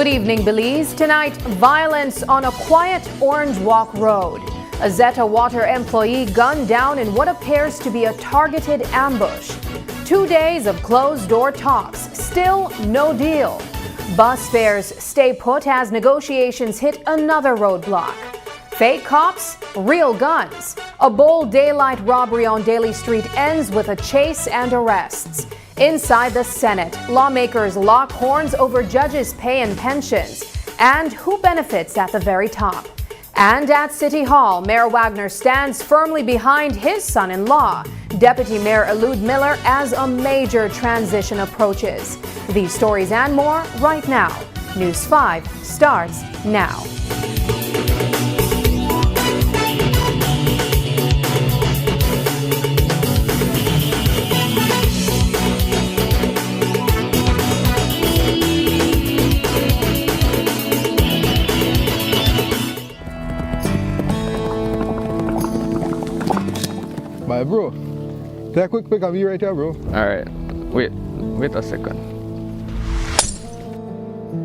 Good evening, Belize. Tonight, violence on a quiet Orange Walk road. A Zeta Water employee gunned down in what appears to be a targeted ambush. 2 days of closed-door talks. Still no deal. Bus fares stay put as negotiations hit another roadblock. Fake cops, real guns. A bold daylight robbery on Daly Street ends with a chase and arrests. Inside the Senate, lawmakers lock horns over judges' pay and pensions. And who benefits at the very top? And at City Hall, Mayor Wagner stands firmly behind his son-in-law, Deputy Mayor Elude Miller, as a major transition approaches. These stories and more right now. News 5 starts now. My bro, take a quick pic of me right here, bro. Alright, wait a second.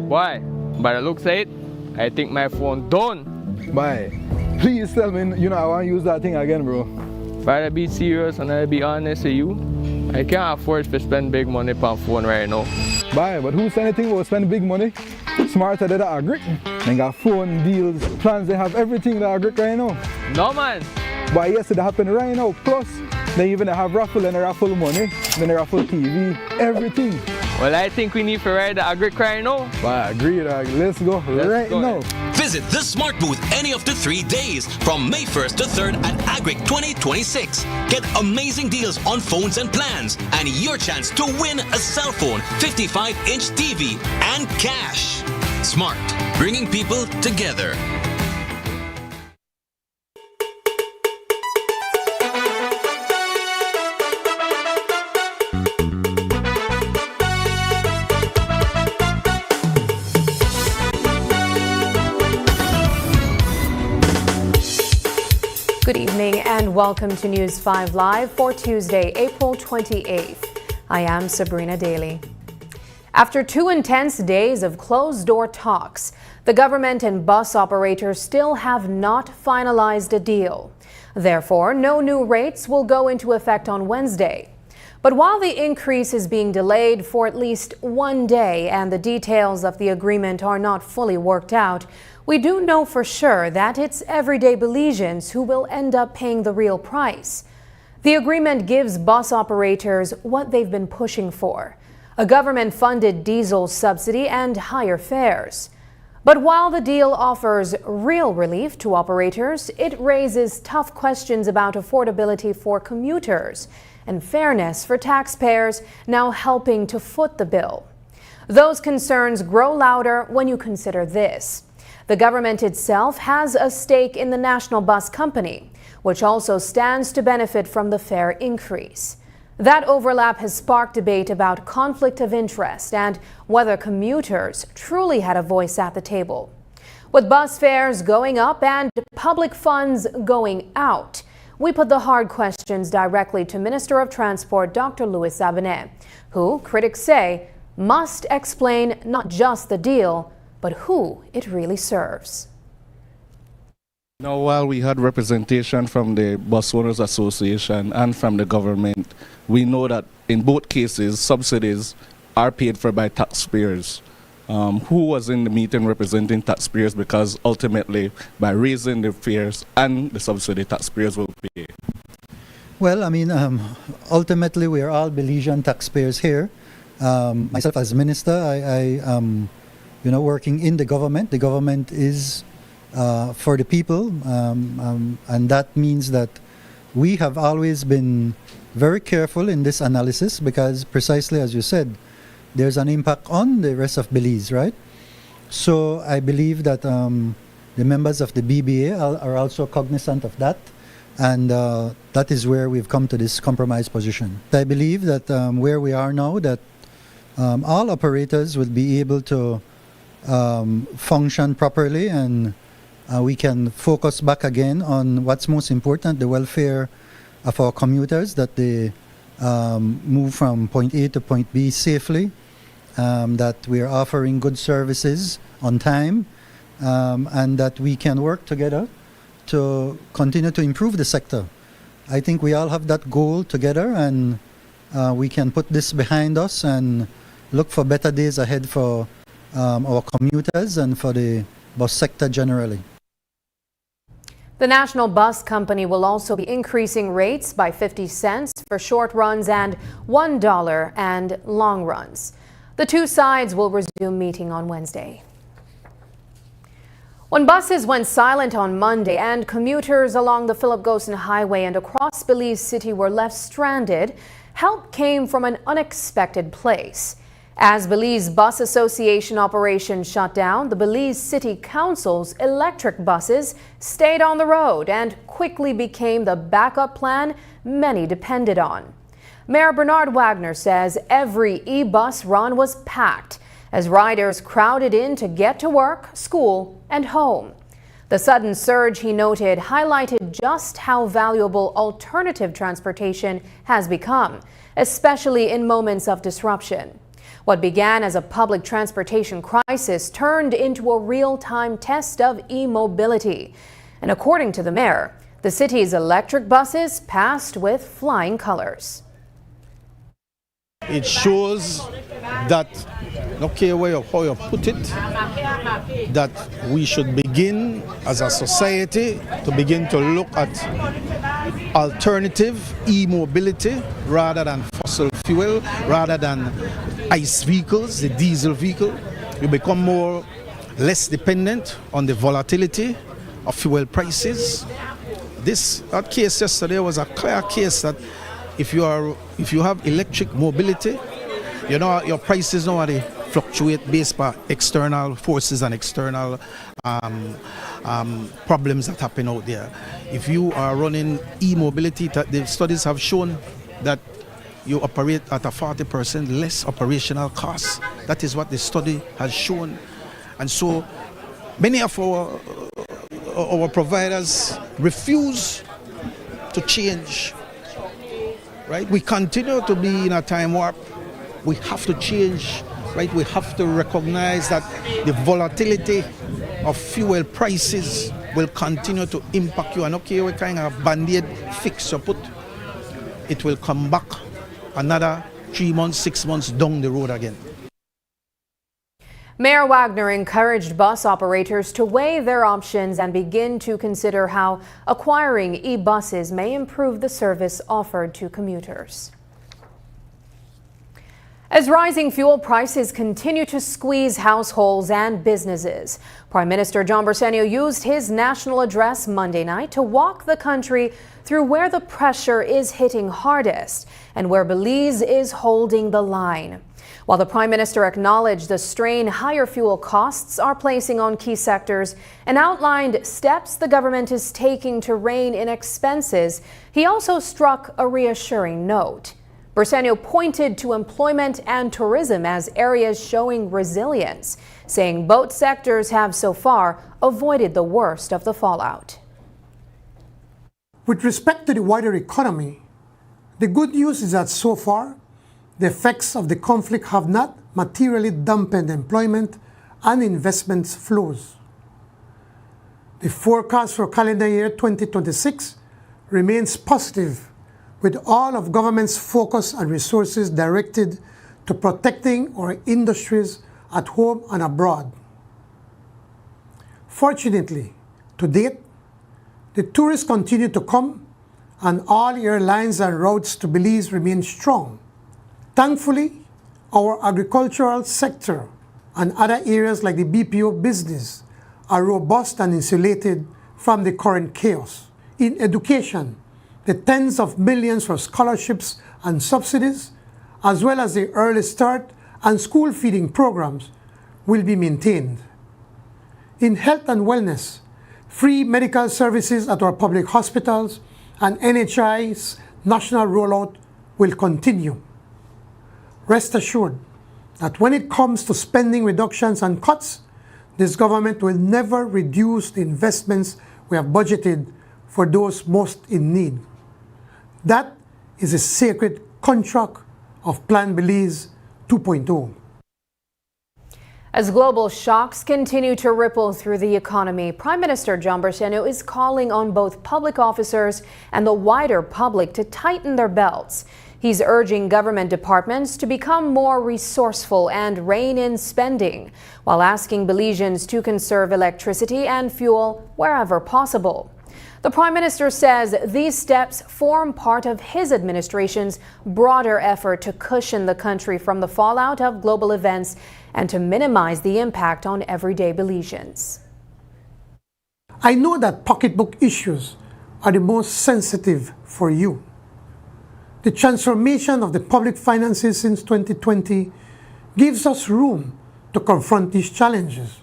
Why? By the looks of it, I think my phone done. Bye. Please tell me, I want to use that thing again, bro. Better be serious and I be honest with you. I can't afford to spend big money on phone right now. Bye, but who say anything about spending big money? Smarter than the agric. They got phone deals, plans, they have everything that agric right now. No man. But yes, it happen right now. Plus, they even have raffle and raffle money, then they raffle TV, everything. Well, I think we need to ride the agric right now. But I agree, let's go right now. Visit the Smart Booth any of the 3 days from May 1st to 3rd at Agric 2026. Get amazing deals on phones and plans and your chance to win a cell phone, 55-inch TV, and cash. Smart, bringing people together. Good evening and welcome to News 5 Live for Tuesday, April 28th. I am Sabrina Daly. After 2 intense days of closed-door talks, the government and bus operators still have not finalized a deal. Therefore, no new rates will go into effect on Wednesday. But while the increase is being delayed for at least 1 day and the details of the agreement are not fully worked out, we do know for sure that it's everyday Belizeans who will end up paying the real price. The agreement gives bus operators what they've been pushing for: a government-funded diesel subsidy and higher fares. But while the deal offers real relief to operators, it raises tough questions about affordability for commuters and fairness for taxpayers now helping to foot the bill. Those concerns grow louder when you consider this. The government itself has a stake in the National Bus Company, which also stands to benefit from the fare increase. That overlap has sparked debate about conflict of interest and whether commuters truly had a voice at the table. With bus fares going up and public funds going out, we put the hard questions directly to Minister of Transport Dr. Louis Abineh, who, critics say, must explain not just the deal, but who it really serves. Now, while we had representation from the Bus Owners Association and from the government, we know that in both cases, subsidies are paid for by taxpayers. Who was in the meeting representing taxpayers? Because ultimately, by raising the fares and the subsidy, taxpayers will pay. Well, I mean, ultimately, we are all Belizean taxpayers here. Myself as minister, I working in the government. The government is for the people, and that means that we have always been very careful in this analysis because precisely as you said, there's an impact on the rest of Belize, right? So I believe that the members of the BBA are also cognizant of that, and that is where we've come to this compromise position. I believe that where we are now, that all operators will be able to function properly, and we can focus back again on what's most important, the welfare of our commuters, that they move from point A to point B safely, that we are offering good services on time, and that we can work together to continue to improve the sector. I think we all have that goal together, and we can put this behind us and look for better days ahead for our commuters and for the bus sector generally. The National Bus Company will also be increasing rates by 50 cents for short runs and $1 and long runs. The two sides will resume meeting on Wednesday. When buses went silent on Monday and commuters along the Philip Gosen Highway and across Belize City were left stranded, help came from an unexpected place. As Belize Bus Association operations shut down, the Belize City Council's electric buses stayed on the road and quickly became the backup plan many depended on. Mayor Bernard Wagner says every e-bus run was packed as riders crowded in to get to work, school, and home. The sudden surge, he noted, highlighted just how valuable alternative transportation has become, especially in moments of disruption. What began as a public transportation crisis turned into a real-time test of e-mobility. And according to the mayor, The city's electric buses passed with flying colors. It shows that, no care how you put it, that we should begin as a society to begin to look at alternative e-mobility rather than fossil fuel, rather than ICE vehicles, the diesel vehicle. We become less dependent on the volatility of fuel prices. That case yesterday was a clear case that if you have electric mobility, you know your prices normally fluctuate based by external forces and external problems that happen out there. If you are running e-mobility, the studies have shown that you operate at a 40% less operational cost. That is what the study has shown. And so many of our providers refuse to change. Right? We continue to be in a time warp. We have to change. Right? We have to recognize that the volatility of fuel prices will continue to impact you. And okay, what kind of band-aid fix you put, it will come back another 3 months, 6 months down the road again. Mayor Wagner encouraged bus operators to weigh their options and begin to consider how acquiring e-buses may improve the service offered to commuters. As rising fuel prices continue to squeeze households and businesses, Prime Minister John Bersenio used his national address Monday night to walk the country through where the pressure is hitting hardest and where Belize is holding the line. While the Prime Minister acknowledged the strain higher fuel costs are placing on key sectors and outlined steps the government is taking to rein in expenses, he also struck a reassuring note. Bersenio pointed to employment and tourism as areas showing resilience, saying both sectors have so far avoided the worst of the fallout. With respect to the wider economy, the good news is that so far, the effects of the conflict have not materially dampened employment and investment flows. The forecast for calendar year 2026 remains positive, with all of government's focus and resources directed to protecting our industries at home and abroad. Fortunately, to date, the tourists continue to come and all airlines and routes to Belize remain strong. Thankfully, our agricultural sector and other areas like the BPO business are robust and insulated from the current chaos. In education, the tens of millions for scholarships and subsidies, as well as the early start and school feeding programs, will be maintained. In health and wellness, free medical services at our public hospitals and NHI's national rollout will continue. Rest assured that when it comes to spending reductions and cuts, this government will never reduce the investments we have budgeted for those most in need. That is a sacred contract of Plan Belize 2.0. As global shocks continue to ripple through the economy, Prime Minister John Bersenio is calling on both public officers and the wider public to tighten their belts. He's urging government departments to become more resourceful and rein in spending, while asking Belizeans to conserve electricity and fuel wherever possible. The Prime Minister says these steps form part of his administration's broader effort to cushion the country from the fallout of global events and to minimize the impact on everyday Belizeans. I know that pocketbook issues are the most sensitive for you. The transformation of the public finances since 2020 gives us room to confront these challenges.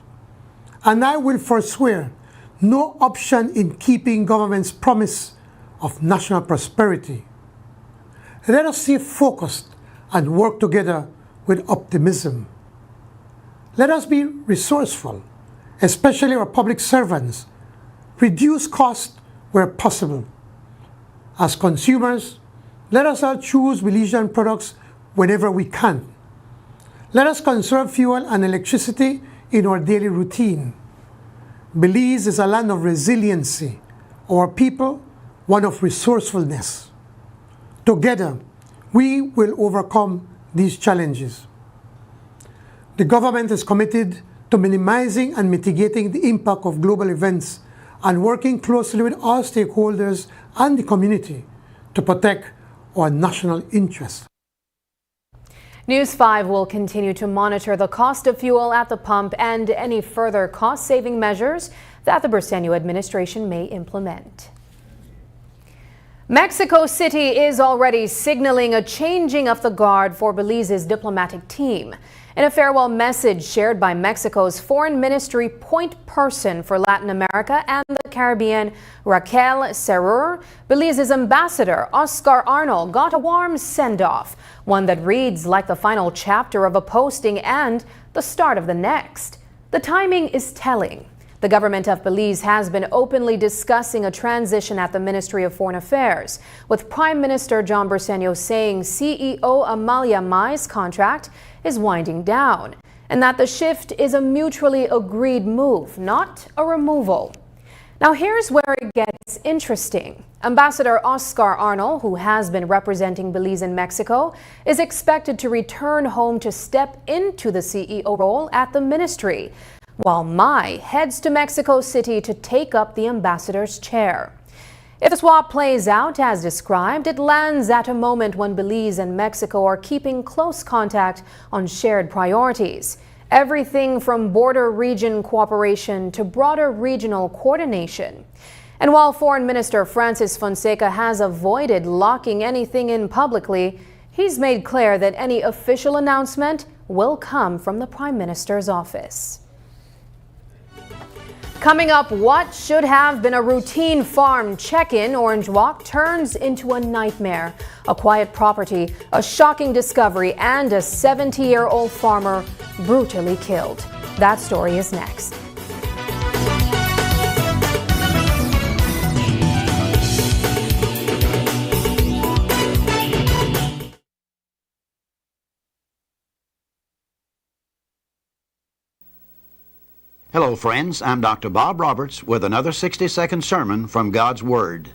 And I will forswear no option in keeping government's promise of national prosperity. Let us stay focused and work together with optimism. Let us be resourceful, especially our public servants. Reduce costs where possible. As consumers, let us all choose Belizean products whenever we can. Let us conserve fuel and electricity in our daily routine. Belize is a land of resiliency. Our people one of resourcefulness. Together, we will overcome these challenges. The government is committed to minimizing and mitigating the impact of global events and working closely with all stakeholders and the community to protect our national interests. News 5 will continue to monitor the cost of fuel at the pump and any further cost-saving measures that the Briceño administration may implement. Mexico City is already signaling a changing of the guard for Belize's diplomatic team. In a farewell message shared by Mexico's Foreign Ministry point person for Latin America and the Caribbean, Raquel Serur, Belize's ambassador, Oscar Arnold, got a warm send-off, one that reads like the final chapter of a posting and the start of the next. The timing is telling. The government of Belize has been openly discussing a transition at the Ministry of Foreign Affairs, with Prime Minister John Briceño saying CEO Amalia Mai's contract is winding down, and that the shift is a mutually agreed move, not a removal. Now here's where it gets interesting. Ambassador Oscar Arnold, who has been representing Belize in Mexico, is expected to return home to step into the CEO role at the ministry, while Mai heads to Mexico City to take up the ambassador's chair. If the swap plays out as described, it lands at a moment when Belize and Mexico are keeping close contact on shared priorities. Everything from border region cooperation to broader regional coordination. And while Foreign Minister Francis Fonseca has avoided locking anything in publicly, he's made clear that any official announcement will come from the Prime Minister's office. Coming up, what should have been a routine farm check-in Orange Walk turns into a nightmare. A quiet property, a shocking discovery, and a 70-year-old farmer brutally killed. That story is next. Hello, friends. I'm Dr. Bob Roberts with another 60-second sermon from God's Word.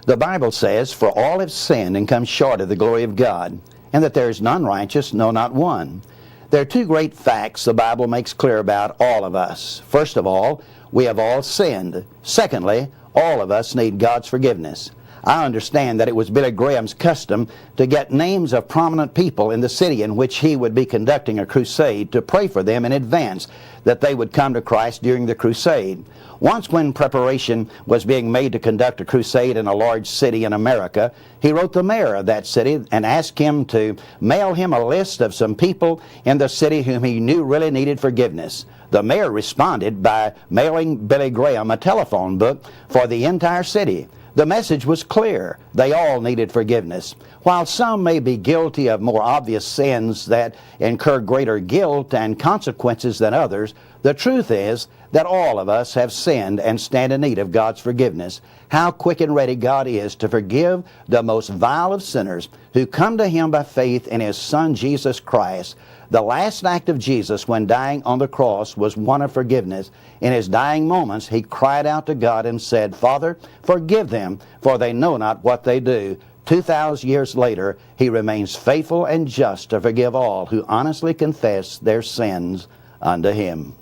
The Bible says, "For all have sinned and come short of the glory of God, and that there is none righteous, no, not one." There are two great facts the Bible makes clear about all of us. First of all, we have all sinned. Secondly, all of us need God's forgiveness. I understand that it was Billy Graham's custom to get names of prominent people in the city in which he would be conducting a crusade to pray for them in advance that they would come to Christ during the crusade. Once, when preparation was being made to conduct a crusade in a large city in America, he wrote the mayor of that city and asked him to mail him a list of some people in the city whom he knew really needed forgiveness. The mayor responded by mailing Billy Graham a telephone book for the entire city. The message was clear. They all needed forgiveness. While some may be guilty of more obvious sins that incur greater guilt and consequences than others, the truth is that all of us have sinned and stand in need of God's forgiveness. How quick and ready God is to forgive the most vile of sinners who come to Him by faith in His Son Jesus Christ. The last act of Jesus when dying on the cross was one of forgiveness. In His dying moments, He cried out to God and said, "Father, forgive them, for they know not what they do." 2,000 years later, He remains faithful and just to forgive all who honestly confess their sins unto Him.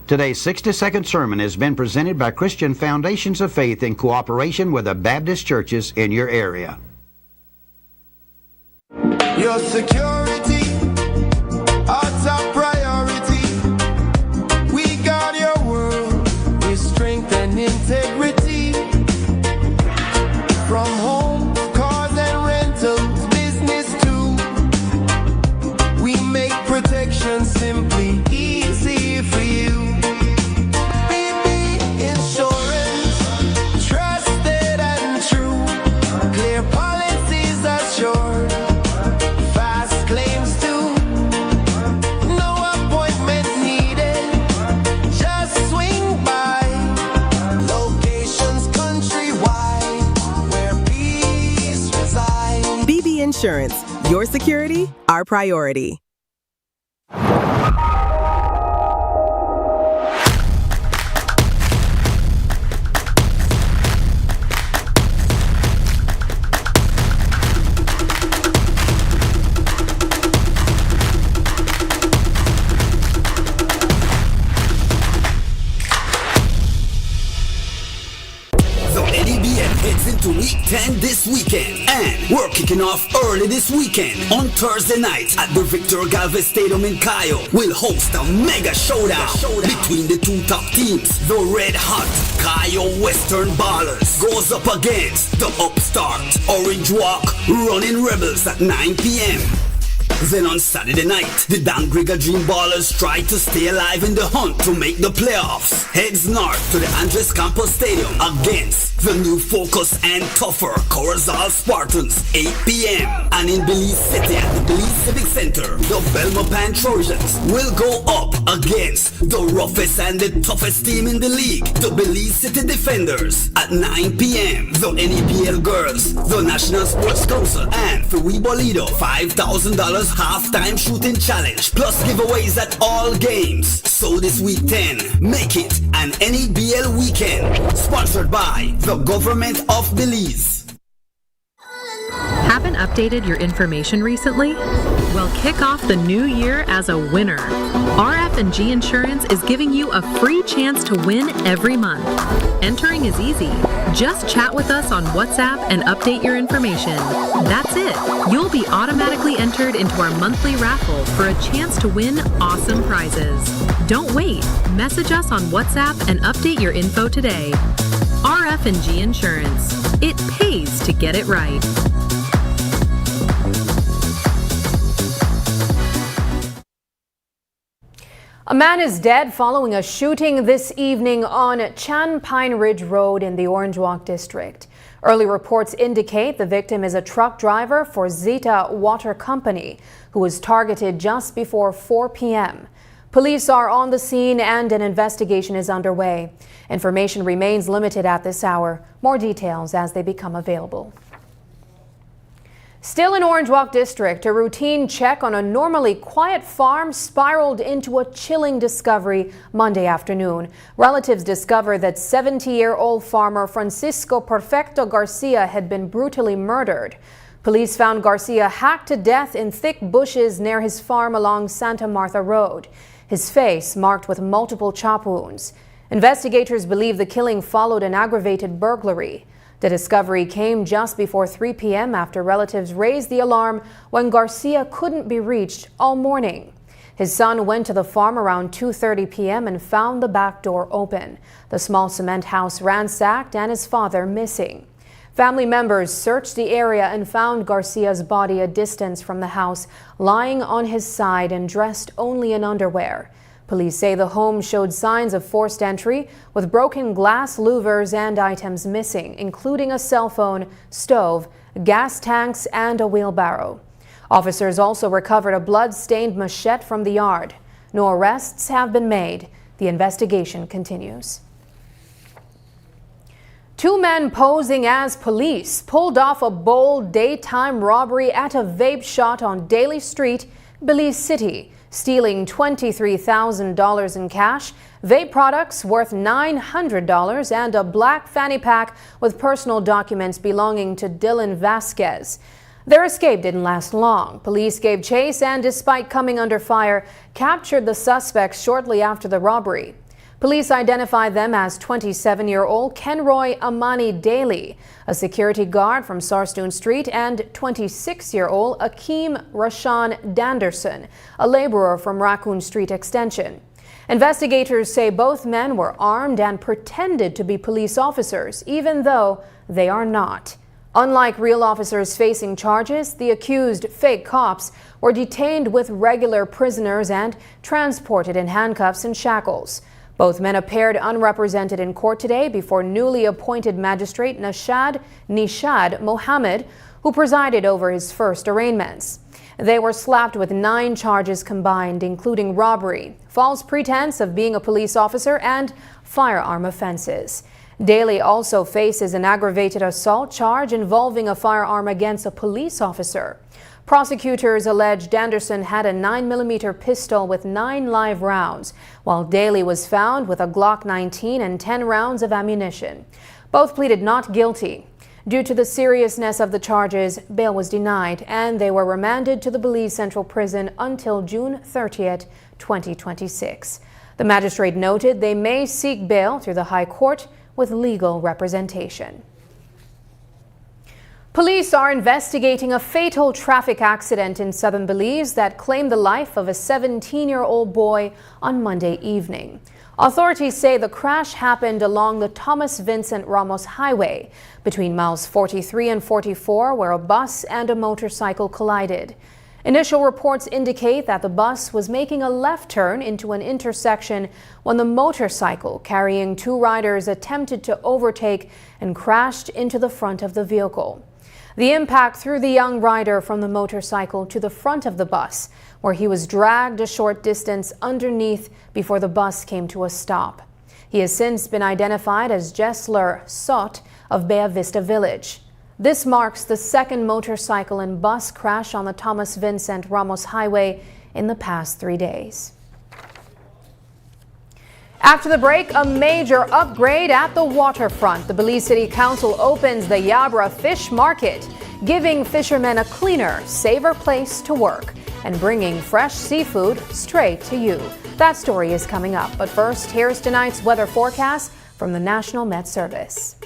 Today's 60-second sermon has been presented by Christian Foundations of Faith in cooperation with the Baptist churches in your area. Your security, our top priority. We guard your world with strength and integrity. From home, cars and rentals, business too. We make protection simply easy for you. BB Insurance, trusted and true. Clear policies assured. Fast claims too. No appointment needed. Just swing by. Locations countrywide where peace resides. BB Insurance, your security, our priority. this weekend. And we're kicking off early this weekend. On Thursday night at the Victor Galvez Stadium in Cayo, we'll host a mega showdown between the two top teams. The red hot Cayo Western Ballers goes up against the upstart Orange Walk Running Rebels at 9 p.m. Then on Saturday night, the Dangriga Dream Ballers try to stay alive in the hunt to make the playoffs. Heads north to the Andres Campos Stadium against the new Focus and tougher Corazal Spartans, 8 p.m. And in Belize City at the Belize Civic Center, the Belmopan Trojans will go up against the roughest and the toughest team in the league, the Belize City Defenders, at 9 p.m. The NEPL Girls, the National Sports Council, and Fui Bolido, $5,000 halftime shooting challenge, plus giveaways at all games. So this week 10, make it an NEBL weekend, sponsored by the Government of Belize. Haven't updated your information recently? Well, kick off the new year as a winner. RF&G Insurance is giving you a free chance to win every month. Entering is easy. Just chat with us on WhatsApp and update your information. That's it. You'll be automatically entered into our monthly raffle for a chance to win awesome prizes. Don't wait. Message us on WhatsApp and update your info today. RF&G Insurance. It pays to get it right. A man is dead following a shooting this evening on Chan Pine Ridge Road in the Orange Walk district. Early reports indicate the victim is a truck driver for Zeta Water Company, who was targeted just before 4 p.m. Police are on the scene and an investigation is underway. Information remains limited at this hour. More details as they become available. Still in Orange Walk District, a routine check on a normally quiet farm spiraled into a chilling discovery Monday afternoon. Relatives discovered that 70-year-old farmer Francisco Perfecto Garcia had been brutally murdered. Police found Garcia hacked to death in thick bushes near his farm along Santa Martha Road, his face marked with multiple chop wounds. Investigators believe the killing followed an aggravated burglary. The discovery came just before 3 p.m. after relatives raised the alarm when Garcia couldn't be reached all morning. His son went to the farm around 2:30 p.m. and found the back door open, the small cement house ransacked, and his father missing. Family members searched the area and found Garcia's body a distance from the house, lying on his side and dressed only in underwear. Police say the home showed signs of forced entry, with broken glass louvers and items missing, including a cell phone, stove, gas tanks, and a wheelbarrow. Officers also recovered a blood-stained machete from the yard. No arrests have been made. The investigation continues. Two men posing as police pulled off a bold daytime robbery at a vape shop on Daly Street, Belize City, stealing $23,000 in cash, vape products worth $900, and a black fanny pack with personal documents belonging to Dylan Vasquez. Their escape didn't last long. Police gave chase and, despite coming under fire, captured the suspects shortly after the robbery. Police identified them as 27-year-old Kenroy Amani Daly, a security guard from Sarstoon Street, and 26-year-old Akeem Rashan Danderson, a laborer from Raccoon Street Extension. Investigators say both men were armed and pretended to be police officers, even though they are not. Unlike real officers facing charges, the accused fake cops were detained with regular prisoners and transported in handcuffs and shackles. Both men appeared unrepresented in court today before newly appointed magistrate Nishad Mohammed, who presided over his first arraignments. They were slapped with 9 charges combined, including robbery, false pretense of being a police officer, and firearm offenses. Daly also faces an aggravated assault charge involving a firearm against a police officer. Prosecutors allege Danderson had a 9mm pistol with 9 live rounds, while Daly was found with a Glock 19 and 10 rounds of ammunition. Both pleaded not guilty. Due to the seriousness of the charges, bail was denied, and they were remanded to the Belize Central Prison until June 30th, 2026. The magistrate noted they may seek bail through the High Court with legal representation. Police are investigating a fatal traffic accident in southern Belize that claimed the life of a 17-year-old boy on Monday evening. Authorities say the crash happened along the Thomas Vincent Ramos Highway between miles 43 and 44, where a bus and a motorcycle collided. Initial reports indicate that the bus was making a left turn into an intersection when the motorcycle carrying two riders attempted to overtake and crashed into the front of the vehicle. The impact threw the young rider from the motorcycle to the front of the bus, where he was dragged a short distance underneath before the bus came to a stop. He has since been identified as Jessler Sott of Bea Vista Village. This marks the second motorcycle and bus crash on the Thomas Vincent Ramos Highway in the past 3 days. After the break, a major upgrade at the waterfront. The Belize City Council opens the Yabra Fish Market, giving fishermen a cleaner, safer place to work and bringing fresh seafood straight to you. That story is coming up. But first, here's tonight's weather forecast from the National Met Service.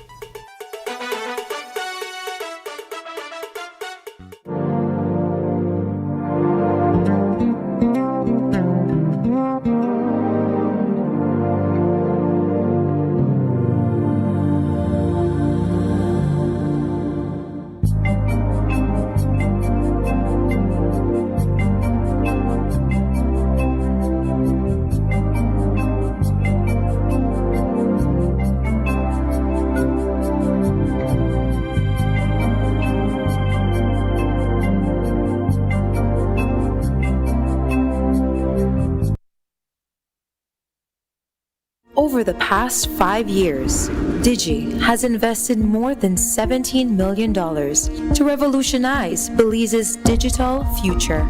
Over the past 5 years, Digi has invested more than $17 million to revolutionize Belize's digital future.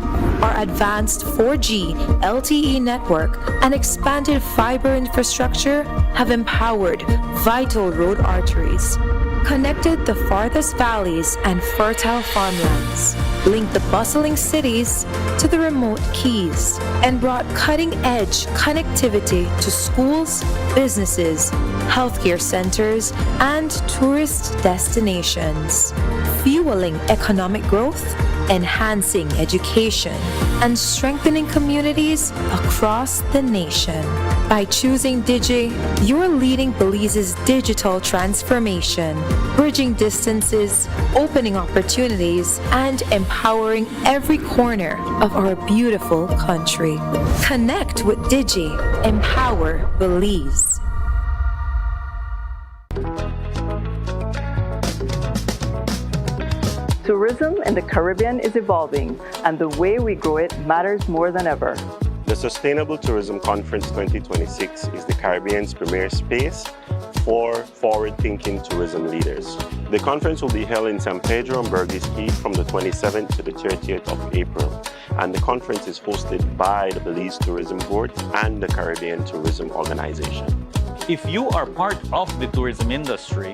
Our advanced 4G LTE network and expanded fiber infrastructure have empowered vital road arteries, connected the farthest valleys and fertile farmlands, linked the bustling cities to the remote keys, and brought cutting-edge connectivity to schools, businesses, healthcare centers, and tourist destinations, fueling economic growth, enhancing education, and strengthening communities across the nation. By choosing Digi, you're leading Belize's digital transformation, bridging distances, opening opportunities, and empowering every corner of our beautiful country. Connect with Digi. Empower Belize. Tourism in the Caribbean is evolving, and the way we grow it matters more than ever. The Sustainable Tourism Conference 2026 is the Caribbean's premier space for forward-thinking tourism leaders. The conference will be held in San Pedro and Burgess Key from the 27th to the 30th of April, and the conference is hosted by the Belize Tourism Board and the Caribbean Tourism Organization. If you are part of the tourism industry,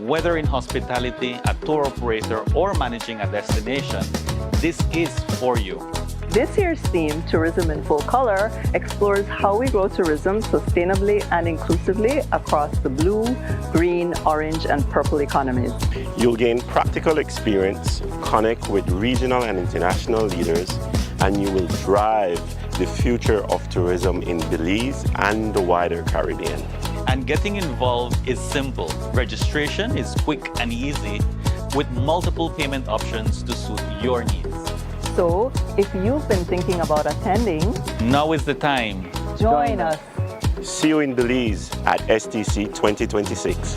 whether in hospitality, a tour operator, or managing a destination, this is for you. This year's theme, Tourism in Full Color, explores how we grow tourism sustainably and inclusively across the blue, green, orange, and purple economies. You'll gain practical experience, connect with regional and international leaders, and you will drive the future of tourism in Belize and the wider Caribbean. And getting involved is simple. Registration is quick and easy with multiple payment options to suit your needs. So, if you've been thinking about attending, now is the time. Join us. See you in Belize at STC 2026.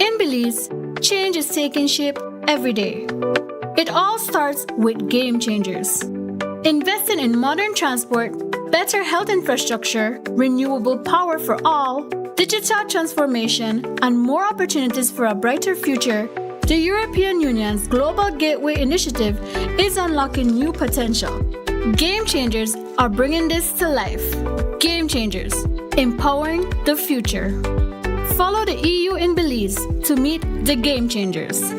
In Belize, change is taking shape every day. It all starts with Game Changers. Investing in modern transport, better health infrastructure, renewable power for all, digital transformation, and more opportunities for a brighter future, the European Union's Global Gateway Initiative is unlocking new potential. Game Changers are bringing this to life. Game Changers, empowering the future. Follow the EU in Belize to meet the Game Changers.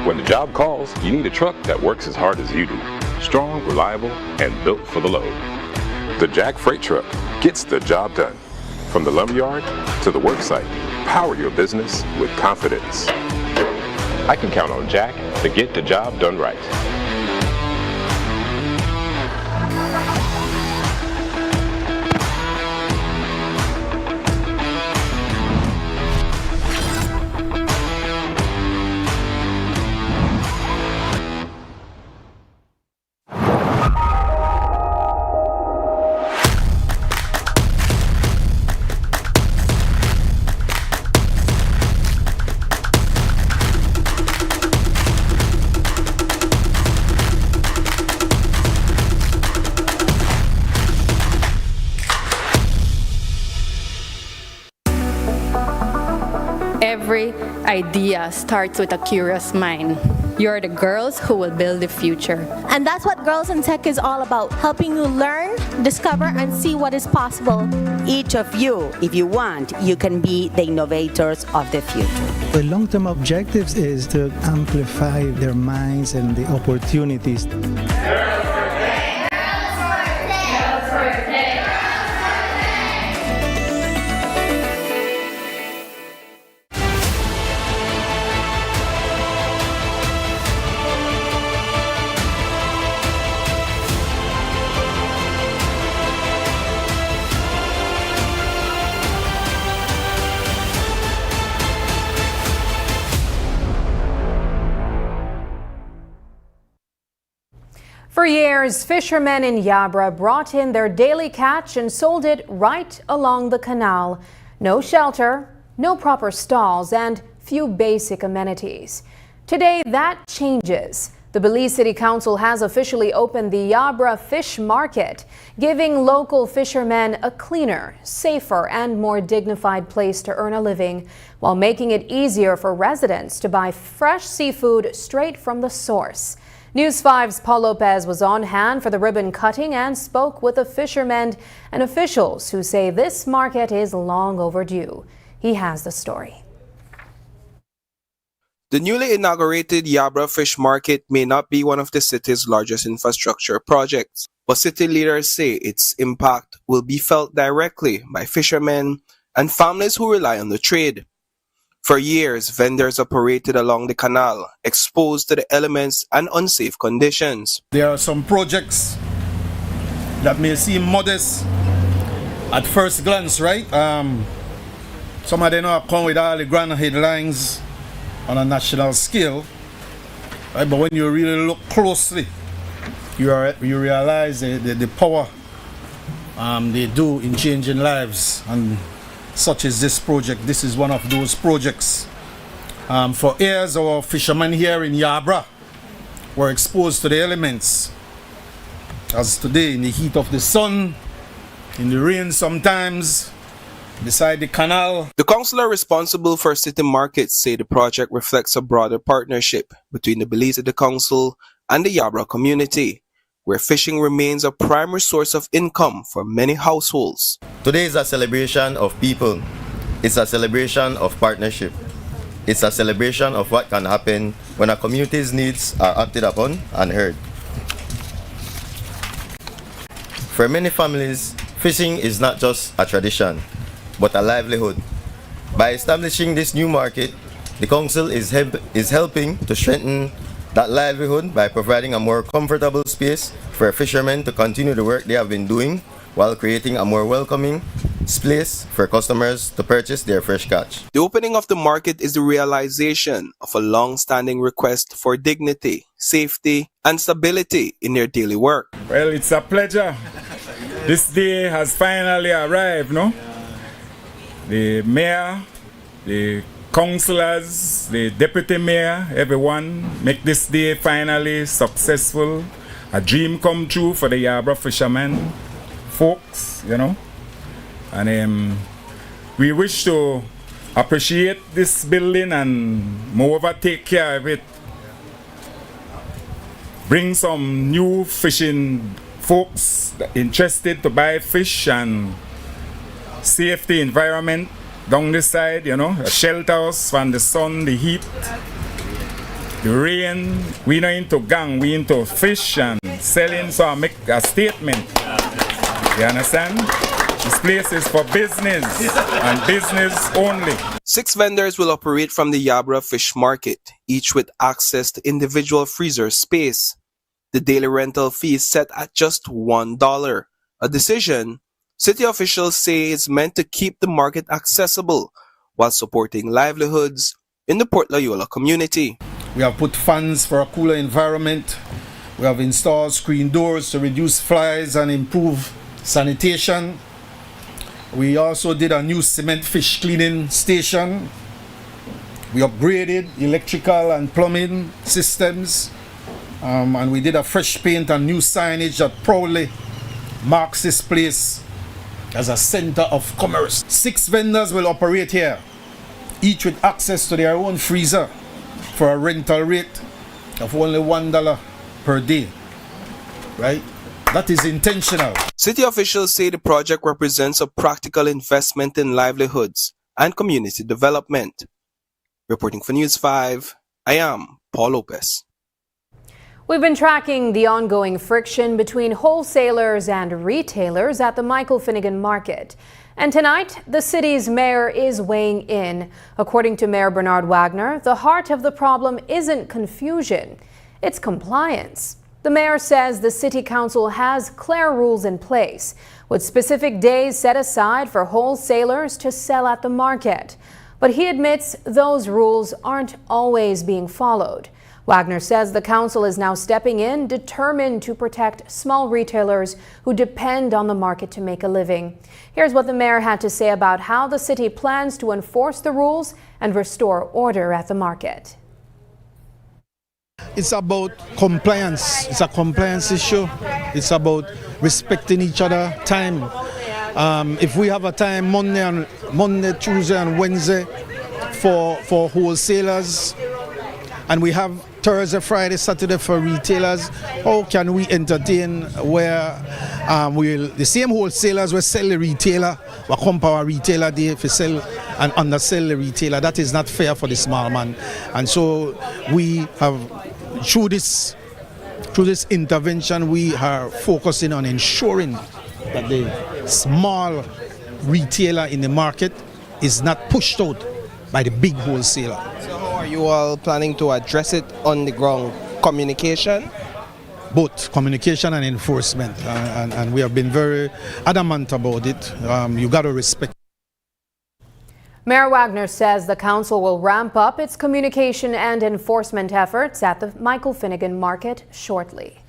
When the job calls, you need a truck that works as hard as you do. Strong, reliable, and built for the load. The Jack Freight Truck gets the job done. From the lumberyard to the worksite, power your business with confidence. I can count on Jack to get the job done right. Every idea starts with a curious mind. You're the girls who will build the future. And that's what Girls in Tech is all about, helping you learn, discover, and see what is possible. Each of you, if you want, you can be the innovators of the future. The long-term objectives is to amplify their minds and the opportunities. For years, fishermen in Yabra brought in their daily catch and sold it right along the canal. No shelter, no proper stalls, and few basic amenities. Today, that changes. The Belize City Council has officially opened the Yabra Fish Market, giving local fishermen a cleaner, safer, and more dignified place to earn a living, while making it easier for residents to buy fresh seafood straight from the source. News 5's Paul Lopez was on hand for the ribbon cutting and spoke with the fishermen and officials who say this market is long overdue. He has the story. The newly inaugurated Yabra Fish Market may not be one of the city's largest infrastructure projects, but city leaders say its impact will be felt directly by fishermen and families who rely on the trade. For years, vendors operated along the canal, exposed to the elements and unsafe conditions. There are some projects that may seem modest at first glance, right? Some of them are come with all the grand headlines on a national scale, right? But when you really look closely, you realize the power they do in changing lives, and such as this project. This is one of those projects. For years, our fishermen here in Yabra were exposed to the elements. As today, in the heat of the sun, in the rain sometimes, beside the canal. The councillor responsible for city markets say the project reflects a broader partnership between the Belize City Council and the Yabra community, where fishing remains a primary source of income for many households. Today is a celebration of people. It's a celebration of partnership. It's a celebration of what can happen when a community's needs are acted upon and heard. For many families, fishing is not just a tradition, but a livelihood. By establishing this new market, the council is helping to strengthen that livelihood by providing a more comfortable space for fishermen to continue the work they have been doing, while creating a more welcoming place for customers to purchase their fresh catch. The opening of the market is the realization of a long-standing request for dignity, safety, and stability in their daily work. Well, it's a pleasure. This day has finally arrived, no? The mayor, the councillors, the deputy mayor, everyone make this day finally successful. A dream come true for the Yabra fishermen folks, you know. And we wish to appreciate this building and moreover take care of it. Bring some new fishing folks interested to buy fish and safety environment down this side, you know, a shelter house from the sun, the heat, the rain. We not into gang, we into fish and selling, so I make a statement. You understand? This place is for business and business only. 6 vendors will operate from the Yabra Fish Market, each with access to individual freezer space. The daily rental fee is set at just $1. A decision city officials say is meant to keep the market accessible while supporting livelihoods in the Port Loyola community. We have put funds for a cooler environment. We have installed screen doors to reduce flies and improve sanitation. We also did a new cement fish cleaning station. We upgraded electrical and plumbing systems. And we did a fresh paint and new signage that proudly marks this place as a center of commerce. 6 vendors will operate here, each with access to their own freezer for a rental rate of only $1 per day. Right? That is intentional. City officials say the project represents a practical investment in livelihoods and community development. Reporting for News 5, I am Paul Lopez. We've been tracking the ongoing friction between wholesalers and retailers at the Michael Finnegan Market. And tonight, the city's mayor is weighing in. According to Mayor Bernard Wagner, the heart of the problem isn't confusion, it's compliance. The mayor says the city council has clear rules in place, with specific days set aside for wholesalers to sell at the market. But he admits those rules aren't always being followed. Wagner says the council is now stepping in, determined to protect small retailers who depend on the market to make a living. Here's what the mayor had to say about how the city plans to enforce the rules and restore order at the market. It's about compliance. It's a compliance issue. It's about respecting each other time. If we have a time Monday, Tuesday and Wednesday for wholesalers, and we have Thursday, Friday, Saturday for retailers, how can we entertain where the same wholesalers will sell the retailer, will come to our retailer day for sell and undersell the retailer? That is not fair for the small man. And so we have, through this intervention, we are focusing on ensuring that the small retailer in the market is not pushed out by the big wholesaler. So how are you all planning to address it on the ground? Communication? Both communication and enforcement, and we have been very adamant about it. You got to respect. Mayor Wagner says the council will ramp up its communication and enforcement efforts at the Michael Finnegan Market shortly.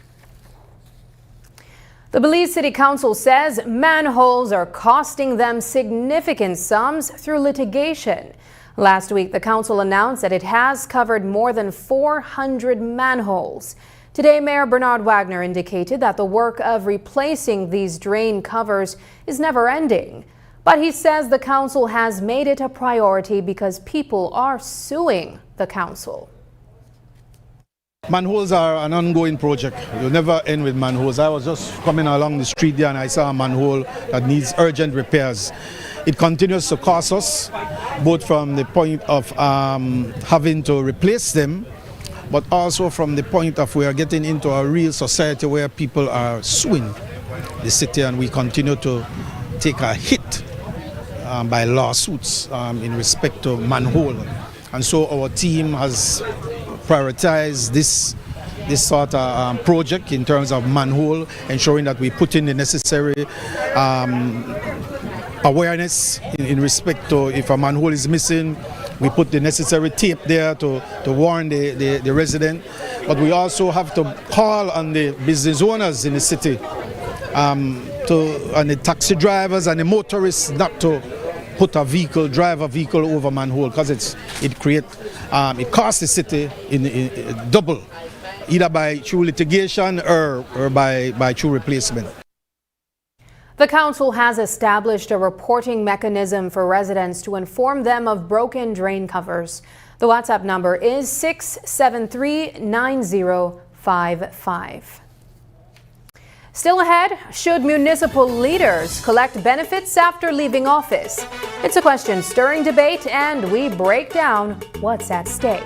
The Belize City Council says manholes are costing them significant sums through litigation. Last week, the council announced that it has covered more than 400 manholes. Today, Mayor Bernard Wagner indicated that the work of replacing these drain covers is never ending. But he says the council has made it a priority because people are suing the council. Manholes are an ongoing project. You'll never end with manholes. I was just coming along the street there and I saw a manhole that needs urgent repairs. It continues to cost us, both from the point of having to replace them, but also from the point of we are getting into a real society where people are suing the city, and we continue to take a hit by lawsuits in respect to manhole. And so our team has prioritized this sort of project in terms of manhole, ensuring that we put in the necessary awareness in respect to if a manhole is missing. We put the necessary tape there to warn the resident. But we also have to call on the business owners in the city, and the taxi drivers and the motorists not to put drive a vehicle over manhole, because it costs the city in double, either by through litigation or by true replacement. The council has established a reporting mechanism for residents to inform them of broken drain covers. The WhatsApp number is 673-9055. Still ahead, should municipal leaders collect benefits after leaving office? It's a question stirring debate, and we break down what's at stake.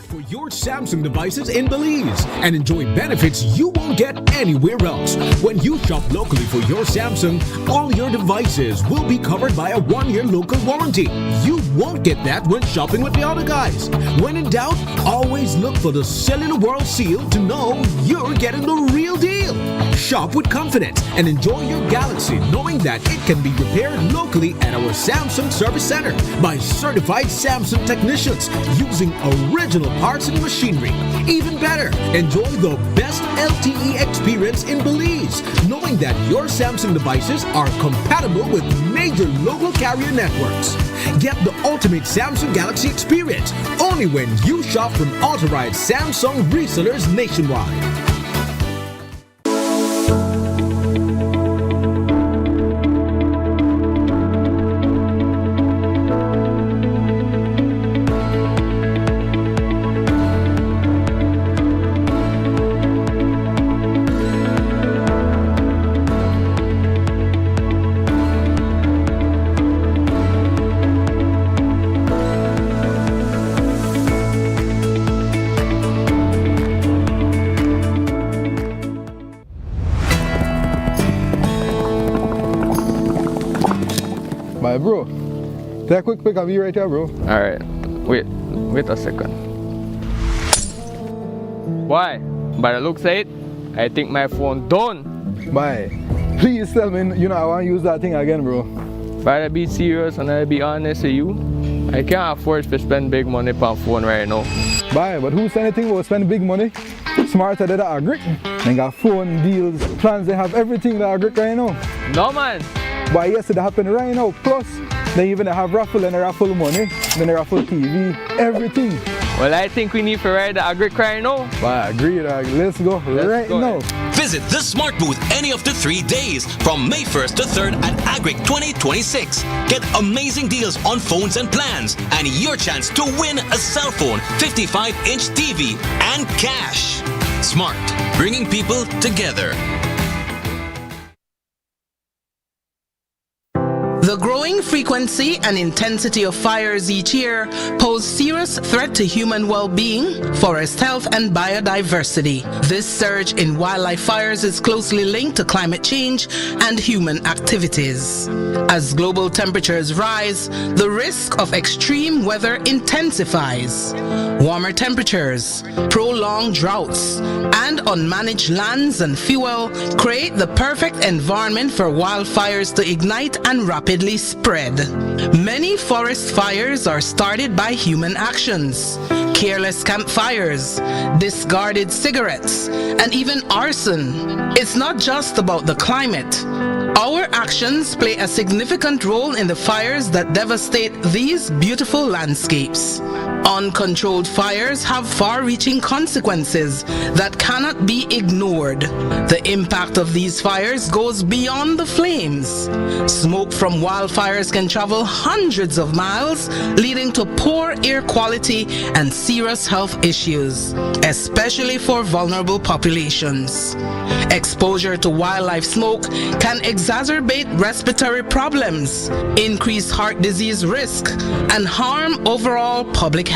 For your Samsung devices in Belize and enjoy benefits you won't get anywhere else. When you shop locally for your Samsung, all your devices will be covered by a 1-year local warranty. You won't get that when shopping with the other guys. When in doubt, always look for the Cellular World seal to know you're getting the real deal. Shop with confidence and enjoy your Galaxy knowing that it can be repaired locally at our Samsung Service Center by certified Samsung technicians using original parts and machinery. Even better, enjoy the best LTE experience in Belize, knowing that your Samsung devices are compatible with major local carrier networks. Get the ultimate Samsung Galaxy experience only when you shop from authorized Samsung resellers nationwide. My bro, take a quick pic of you right here, bro. Alright, wait a second. Why? By the looks of it, I think my phone done. Bye. Please tell me, you know, I want to use that thing again, bro. If I be serious and I be honest with you, I can't afford to spend big money on phone right now. Bye, but who said anything about spending big money? Smarter than that Agric. They got phone deals, plans, they have everything that Agric right now. No man. But yes, it happened right now. Plus, they even have raffle and they raffle money, then they raffle TV, everything. Well, I think we need to ride the Agric right now. But I agree, let's go right now. Visit the Smart Booth any of the 3 days from May 1st to 3rd at Agric 2026. Get amazing deals on phones and plans and your chance to win a cell phone, 55-inch TV, and cash. Smart, bringing people together. The growing frequency and intensity of fires each year pose serious threat to human well-being, forest health, and biodiversity. This surge in wildlife fires is closely linked to climate change and human activities. As global temperatures rise, the risk of extreme weather intensifies. Warmer temperatures, prolonged droughts, and unmanaged lands and fuel create the perfect environment for wildfires to ignite and rapidly spread. Many forest fires are started by human actions. Careless campfires, discarded cigarettes, and even arson. It's not just about the climate. Our actions play a significant role in the fires that devastate these beautiful landscapes. Uncontrolled fires have far-reaching consequences that cannot be ignored. The impact of these fires goes beyond the flames. Smoke from wildfires can travel hundreds of miles, leading to poor air quality and serious health issues, especially for vulnerable populations. Exposure to wildlife smoke can exacerbate respiratory problems, increase heart disease risk, and harm overall public health.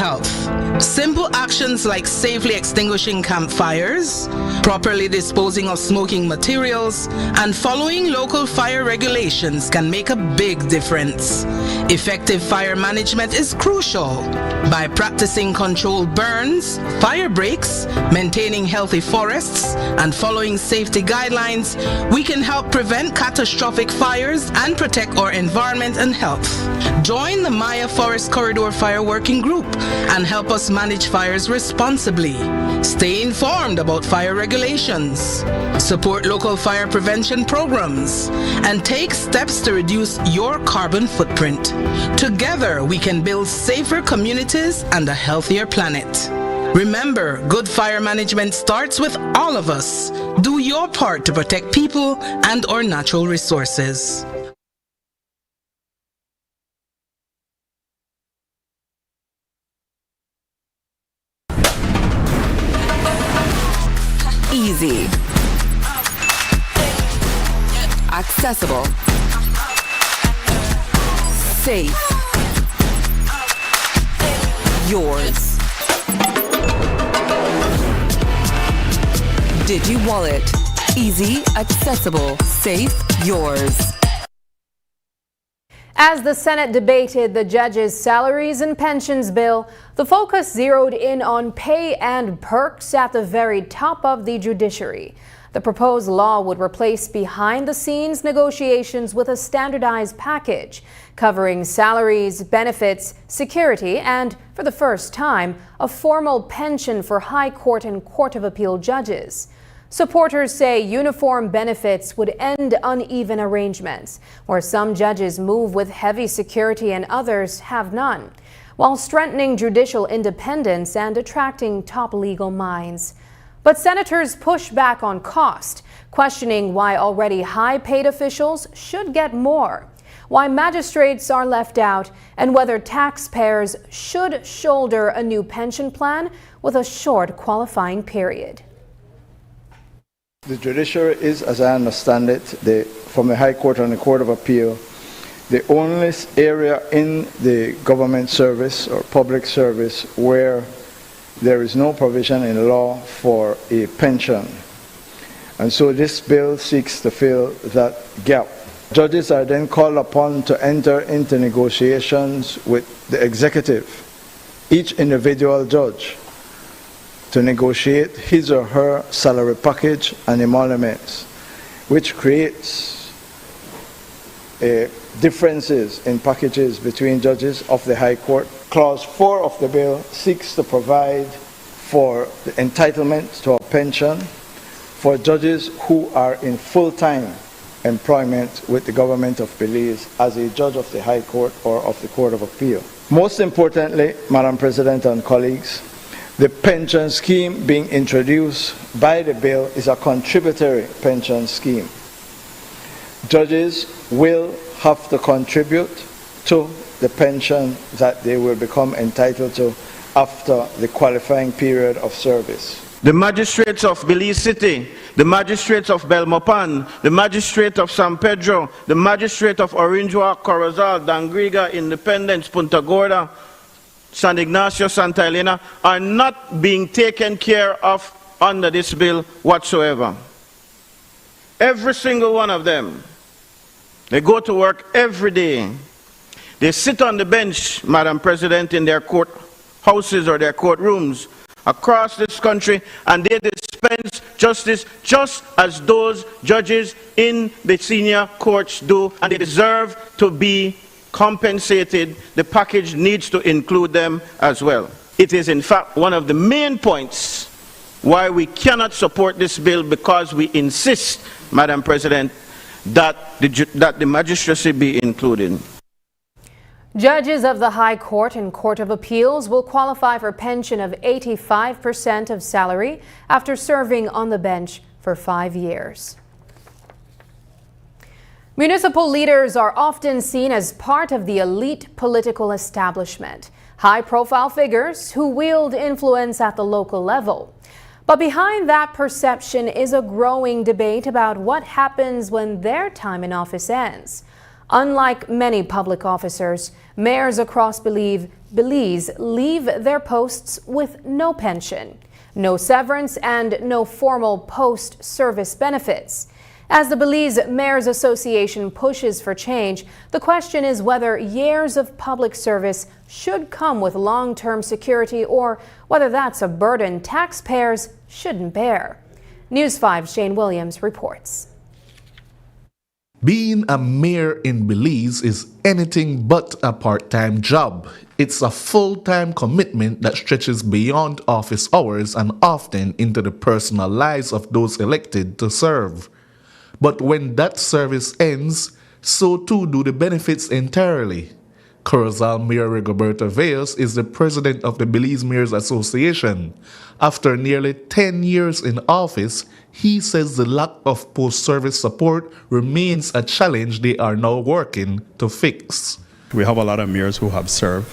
Simple actions like safely extinguishing campfires, properly disposing of smoking materials, and following local fire regulations can make a big difference. Effective fire management is crucial. By practicing controlled burns, fire breaks, maintaining healthy forests, and following safety guidelines, we can help prevent catastrophic fires and protect our environment and health. Join the Maya Forest Corridor Fire Working Group and help us manage fires responsibly. Stay informed about fire regulations, support local fire prevention programs, and take steps to reduce your carbon footprint. Together, we can build safer communities and a healthier planet. Remember, good fire management starts with all of us. Do your part to protect people and our natural resources. Easy. Accessible. Safe. Yours. Digi Wallet. Easy, accessible, safe, yours. As the Senate debated the judges' salaries and pensions bill, the focus zeroed in on pay and perks at the very top of the judiciary. The proposed law would replace behind-the-scenes negotiations with a standardized package covering salaries, benefits, security, and, for the first time, a formal pension for High Court and Court of Appeal judges. Supporters say uniform benefits would end uneven arrangements, where some judges move with heavy security and others have none, while strengthening judicial independence and attracting top legal minds. But senators push back on cost, questioning why already high-paid officials should get more, why magistrates are left out, and whether taxpayers should shoulder a new pension plan with a short qualifying period. The judiciary is, as I understand it, from the High Court and the Court of Appeal, the only area in the government service or public service where there is no provision in law for a pension. And so this bill seeks to fill that gap. Judges are then called upon to enter into negotiations with the executive, each individual judge, to negotiate his or her salary package and emoluments, which creates differences in packages between judges of the High Court. Clause 4 of the bill seeks to provide for the entitlement to a pension for judges who are in full-time employment with the government of Belize as a judge of the High Court or of the Court of Appeal. Most importantly, Madam President and colleagues, the pension scheme being introduced by the bill is a contributory pension scheme. Judges will have to contribute to the pension that they will become entitled to after the qualifying period of service. The magistrates of Belize City, the magistrates of Belmopan, the magistrate of San Pedro, the magistrate of Orange Walk, Corozal, Dangriga, Independence, Punta Gorda, San Ignacio, Santa Elena are not being taken care of under this bill whatsoever. Every single one of them. They go to work every day. They sit on the bench, Madam President, in their court houses or their courtrooms across this country, and they dispense justice just as those judges in the senior courts do, and they deserve to be compensated. The package needs to include them as well. It is in fact one of the main points why we cannot support this bill, because we insist, Madam President, that the magistracy be included. Judges of the High Court and Court of Appeals will qualify for pension of 85% of salary after serving on the bench for 5 years. Municipal leaders are often seen as part of the elite political establishment, high-profile figures who wield influence at the local level. But behind that perception is a growing debate about what happens when their time in office ends. Unlike many public officers, mayors across Belize leave their posts with no pension, no severance, and no formal post-service benefits. As the Belize Mayors Association pushes for change, the question is whether years of public service should come with long-term security or whether that's a burden taxpayers shouldn't bear. News 5's Shane Williams reports. Being a mayor in Belize is anything but a part-time job. It's a full-time commitment that stretches beyond office hours and often into the personal lives of those elected to serve. But when that service ends, so too do the benefits entirely. Corozal Mayor Rigoberto Veos is the president of the Belize Mayors Association. After nearly 10 years in office, he says the lack of post-service support remains a challenge they are now working to fix. We have a lot of mayors who have served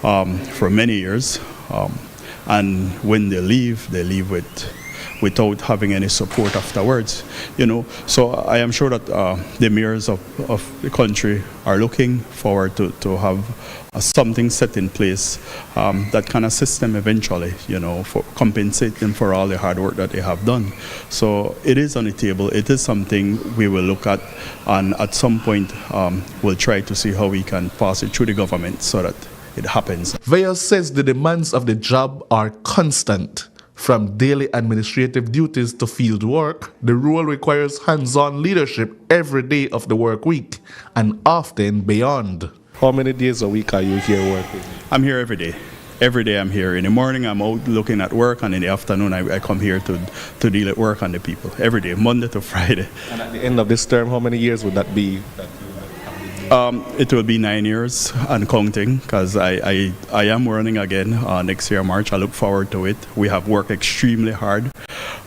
for many years, and when they leave with without having any support afterwards, you know. So I am sure that the mayors of the country are looking forward to have something set in place that can assist them eventually, you know, for compensate them for all the hard work that they have done. So it is on the table. It is something we will look at, and at some point we'll try to see how we can pass it through the government so that it happens. Vaya says the demands of the job are constant. From daily administrative duties to field work, the role requires hands-on leadership every day of the work week, and often beyond. How many days a week are you here working? I'm here every day. Every day I'm here. In the morning I'm out looking at work, and in the afternoon I come here to deal at work on the people. Every day, Monday to Friday. And at the end of this term, how many years would that be? It will be 9 years and counting, because I am running again next year, March. I look forward to it. We have worked extremely hard,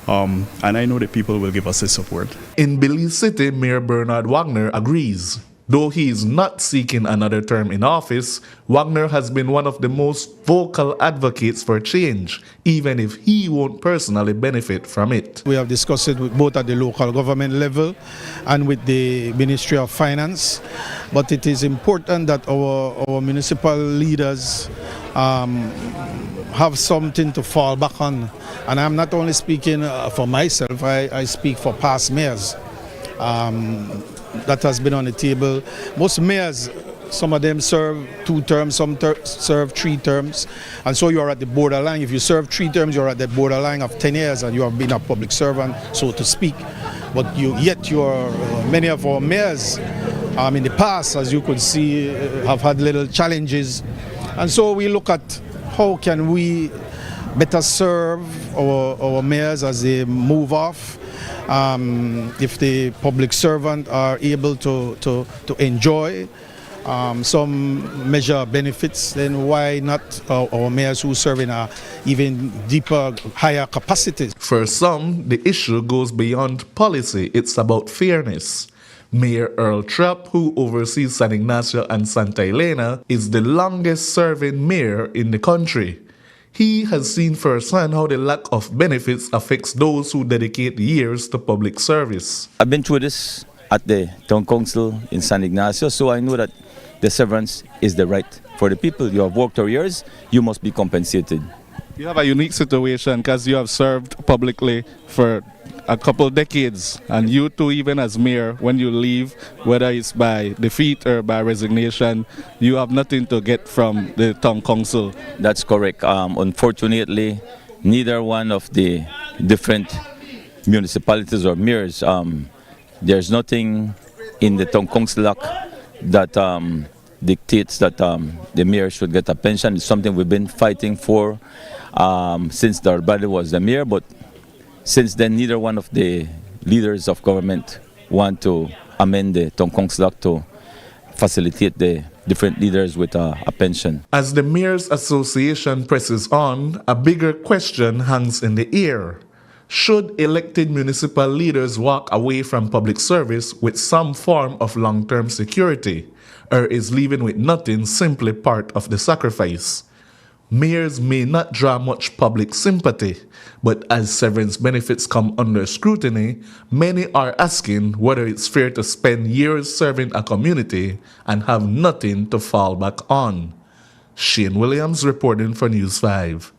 and I know that people will give us the support. In Belize City, Mayor Bernard Wagner agrees. Though he is not seeking another term in office, Wagner has been one of the most vocal advocates for change, even if he won't personally benefit from it. We have discussed it with both at the local government level and with the Ministry of Finance, but it is important that our municipal leaders have something to fall back on. And I'm not only speaking for myself, I speak for past mayors. That has been on the table. Most mayors, some of them serve 2 terms, some serve 3 terms, and so you are at the borderline. If you serve 3 terms, you're at the borderline of 10 years, and you have been a public servant, so to speak. But many of our mayors in the past, as you could see, have had little challenges, and so we look at how can we better serve our mayors as they move off. If the public servant are able to enjoy some measure benefits, then why not our mayors who serve in a even deeper, higher capacities? For some, the issue goes beyond policy. It's about fairness. Mayor Earl Trapp, who oversees San Ignacio and Santa Elena, is the longest serving mayor in the country. He has seen firsthand how the lack of benefits affects those who dedicate years to public service. I've been through this at the town council in San Ignacio, so I know that the severance is the right for the people. You have worked your years, you must be compensated. You have a unique situation because you have served publicly for a couple decades, and you too, even as mayor, when you leave, whether it's by defeat or by resignation, you have nothing to get from the town council. That's correct. Unfortunately, neither one of the different municipalities or mayors, there's nothing in the town council act that dictates that the mayor should get a pension. It's something we've been fighting for since Darbali was the mayor, but since then neither one of the leaders of government want to amend the town council act to facilitate the different leaders with a pension. As the Mayors Association presses on, a bigger question hangs in the air. Should elected municipal leaders walk away from public service with some form of long-term security, or is leaving with nothing simply part of the sacrifice? Mayors may not draw much public sympathy, but as severance benefits come under scrutiny, many are asking whether it's fair to spend years serving a community and have nothing to fall back on. Shane Williams reporting for News 5.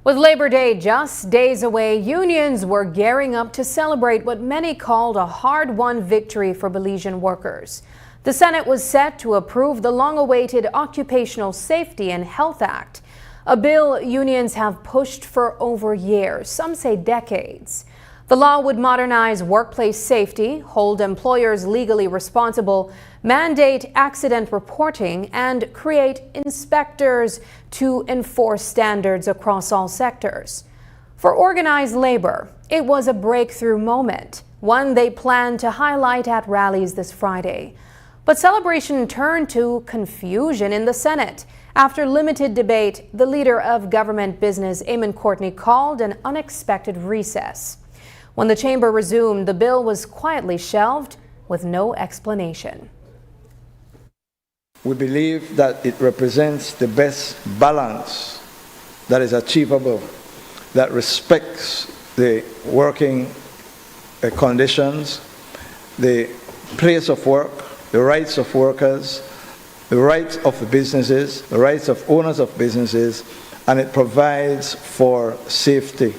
With Labor Day just days away, unions were gearing up to celebrate what many called a hard-won victory for Belizean workers. The Senate was set to approve the long-awaited Occupational Safety and Health Act, a bill unions have pushed for over years, some say decades. The law would modernize workplace safety, hold employers legally responsible, mandate accident reporting, and create inspectors to enforce standards across all sectors. For organized labor, it was a breakthrough moment, one they plan to highlight at rallies this Friday. But celebration turned to confusion in the Senate. After limited debate, the leader of government business, Eamon Courtney, called an unexpected recess. When the chamber resumed, the bill was quietly shelved with no explanation. We believe that it represents the best balance that is achievable, that respects the working conditions, the place of work, the rights of workers, the rights of the businesses, the rights of owners of businesses, and it provides for safety.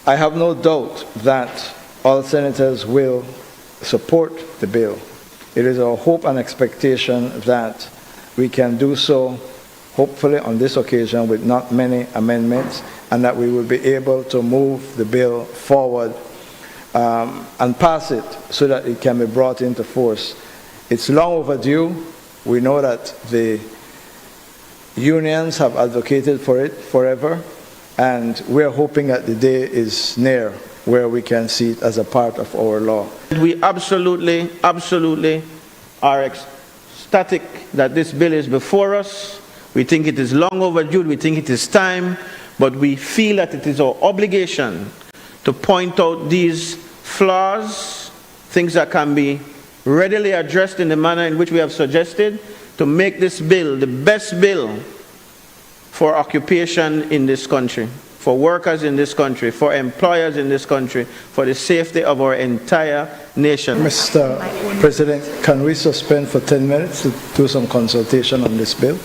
I have no doubt that all senators will support the bill. It is our hope and expectation that we can do so, hopefully on this occasion with not many amendments, and that we will be able to move the bill forward and pass it so that it can be brought into force. It's long overdue. We know that the unions have advocated for it forever, and we're hoping that the day is near where we can see it as a part of our law. We absolutely are ecstatic that this bill is before us. We think it is long overdue. We think it is time, but we feel that it is our obligation to point out these flaws, things that can be readily addressed in the manner in which we have suggested, to make this bill the best bill for occupation in this country, for workers in this country, for employers in this country, for the safety of our entire nation. Mr. President, can we suspend for 10 minutes to do some consultation on this bill?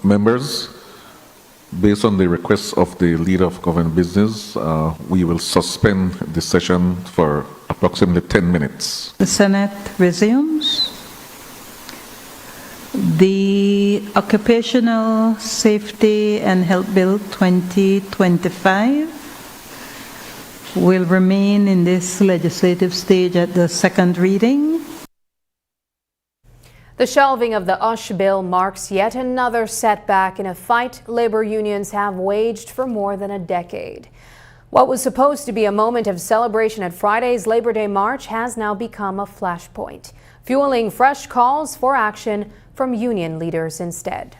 Members, based on the request of the Leader of Government Business, we will suspend the session for approximately 10 minutes. The Senate resumes. The Occupational Safety and Health Bill 2025 will remain in this legislative stage at the second reading. The shelving of the USH bill marks yet another setback in a fight labor unions have waged for more than a decade. What was supposed to be a moment of celebration at Friday's Labor Day March has now become a flashpoint, fueling fresh calls for action from union leaders instead.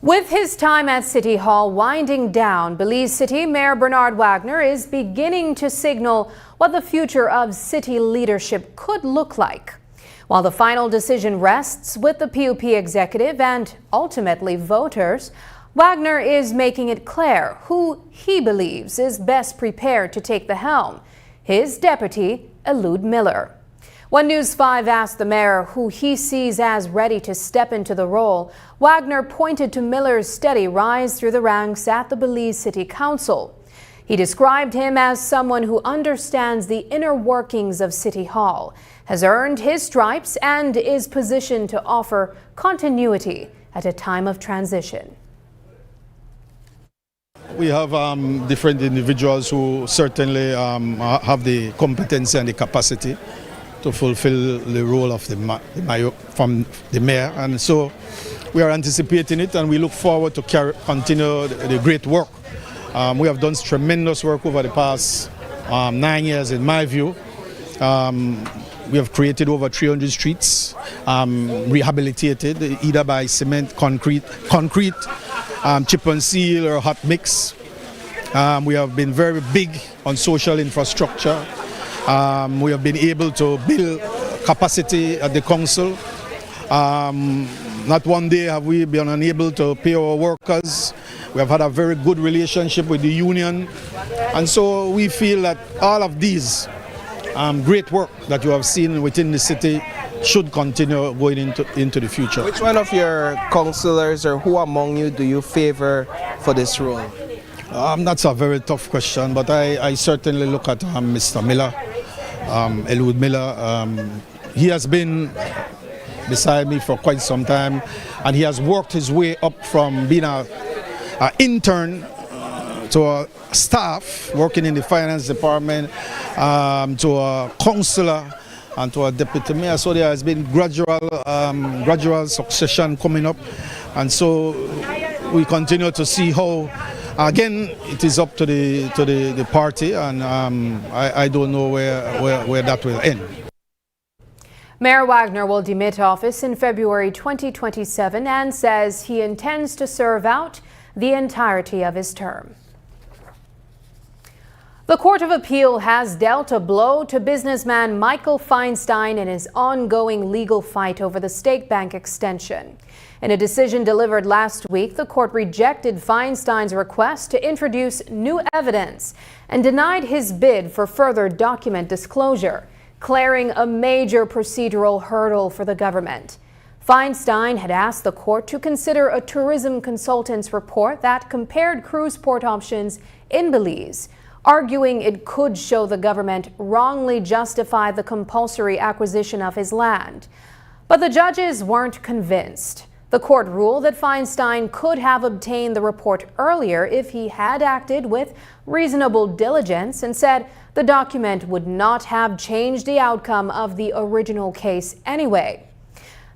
With his time at City Hall winding down, Belize City Mayor Bernard Wagner is beginning to signal what the future of city leadership could look like. While the final decision rests with the PUP executive and ultimately voters, Wagner is making it clear who he believes is best prepared to take the helm, his deputy, Eliud Miller. When News 5 asked the mayor who he sees as ready to step into the role, Wagner pointed to Miller's steady rise through the ranks at the Belize City Council. He described him as someone who understands the inner workings of City Hall, has earned his stripes, and is positioned to offer continuity at a time of transition. We have different individuals who certainly have the competency and the capacity to fulfill the role of the mayor, and so we are anticipating it, and we look forward to continue the great work. We have done tremendous work over the past 9 years, in my view. We have created over 300 streets, rehabilitated either by cement, concrete, chip and seal or hot mix. We have been very big on social infrastructure. We have been able to build capacity at the council. Not one day have we been unable to pay our workers. We have had a very good relationship with the union. And so we feel that all of these great work that you have seen within the city should continue going into the future. Which one of your councillors or who among you do you favor for this role? That's a very tough question, but I certainly look at Mr. Miller, Eliud Miller. He has been beside me for quite some time, and he has worked his way up from being an intern to a staff working in the finance department, to a councillor, and to a deputy mayor. So there has been gradual succession coming up, and so we continue to see how. Again, it is up to the party, and I don't know where that will end. Mayor Wagner will demit office in February 2027 and says he intends to serve out the entirety of his term. The Court of Appeal has dealt a blow to businessman Michael Feinstein in his ongoing legal fight over the State Bank extension. In a decision delivered last week, the court rejected Feinstein's request to introduce new evidence and denied his bid for further document disclosure, clearing a major procedural hurdle for the government. Feinstein had asked the court to consider a tourism consultant's report that compared cruise port options in Belize, arguing it could show the government wrongly justified the compulsory acquisition of his land. But the judges weren't convinced. The court ruled that Feinstein could have obtained the report earlier if he had acted with reasonable diligence, and said the document would not have changed the outcome of the original case anyway.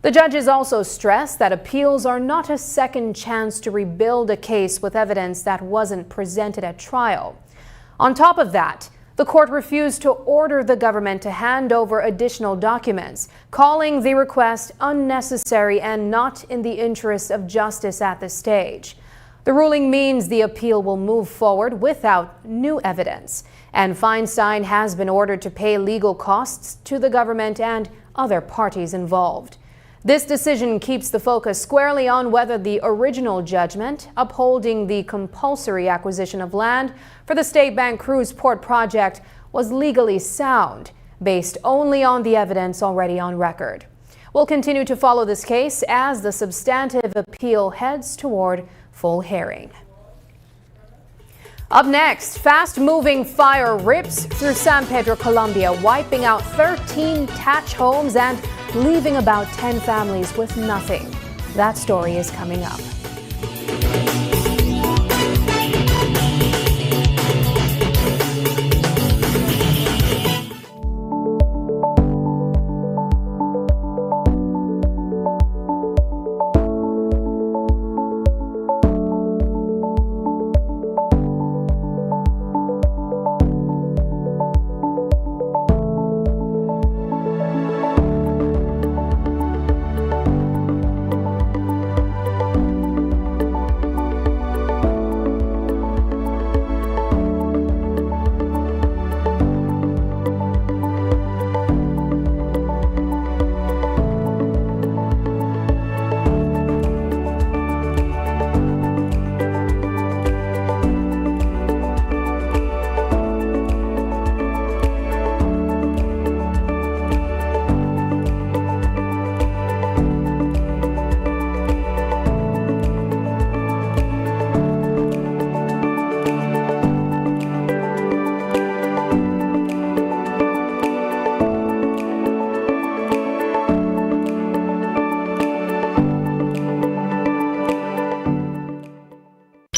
The judges also stressed that appeals are not a second chance to rebuild a case with evidence that wasn't presented at trial. On top of that, the court refused to order the government to hand over additional documents, calling the request unnecessary and not in the interest of justice at this stage. The ruling means the appeal will move forward without new evidence, and Feinstein has been ordered to pay legal costs to the government and other parties involved. This decision keeps the focus squarely on whether the original judgment upholding the compulsory acquisition of land for the State Bank Cruise Port project was legally sound, based only on the evidence already on record. We'll continue to follow this case as the substantive appeal heads toward full hearing. Up next, fast-moving fire rips through San Pedro, Colombia, wiping out 13 thatch homes and leaving about 10 families with nothing. That story is coming up.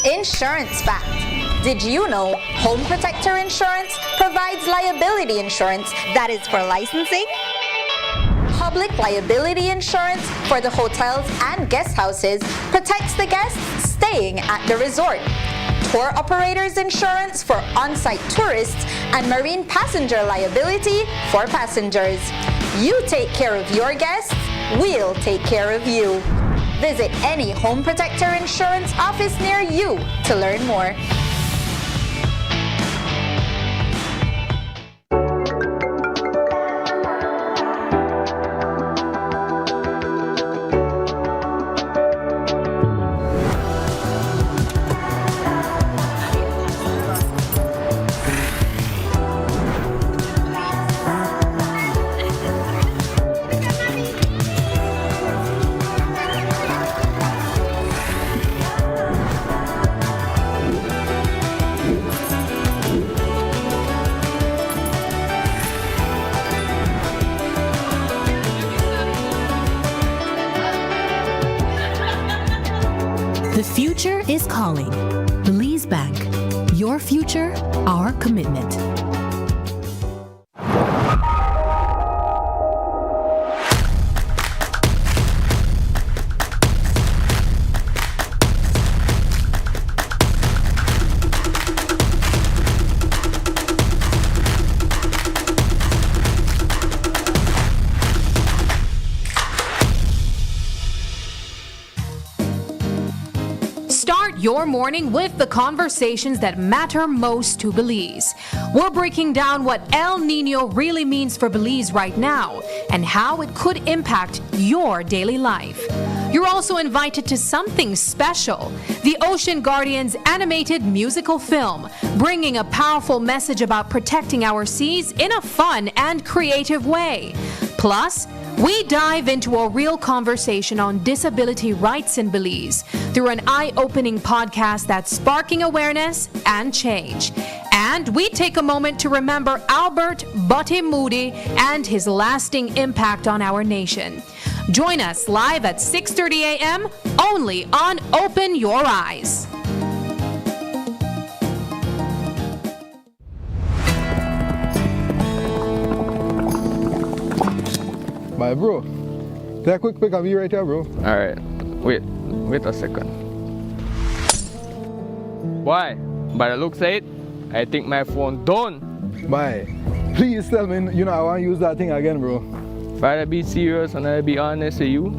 Insurance Fact. Did you know Home Protector Insurance provides liability insurance that is for licensing, public liability insurance for the hotels and guest houses protects the guests staying at the resort, tour operators insurance for on-site tourists, and marine passenger liability for passengers. You take care of your guests, we'll take care of you. Visit any Home Protector Insurance office near you to learn more. The future is calling. Belize Bank. Your future, our commitment. your morning with the conversations that matter most to Belize. We're breaking down what El Nino really means for Belize right now and how it could impact your daily life. You're also invited to something special, the Ocean Guardians animated musical film, bringing a powerful message about protecting our seas in a fun and creative way. Plus, we dive into a real conversation on disability rights in Belize through an eye-opening podcast that's sparking awareness and change. And we take a moment to remember Albert Butty Moody and his lasting impact on our nation. Join us live at 6:30 a.m. only on Open Your Eyes. Bye, bro. Take a quick pic of me right here, bro. All right. Wait a second. Why? By the looks of it, I think my phone done. Bye. Please tell me, I want to use that thing again, bro. If I be serious and I be honest with you,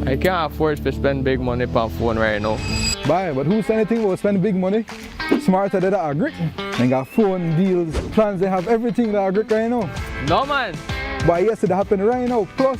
I can't afford to spend big money on phone right now. Bye, but who said anything about spending big money? Smarter than that agric. They got phone deals, plans, they have everything that agric right now. No, man. But yes, it happened right now. Plus,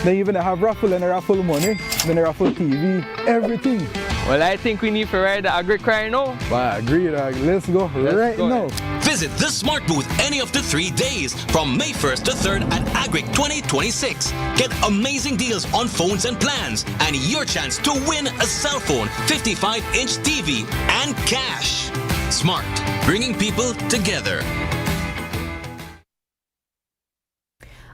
they even have raffle and they raffle money, then they raffle TV, everything. Well, I think we need to ride the agric right now. But I agree, let's go right now. Visit the Smart Booth any of the 3 days from May 1st to 3rd at Agric 2026. Get amazing deals on phones and plans and your chance to win a cell phone, 55-inch TV, and cash. Smart, bringing people together.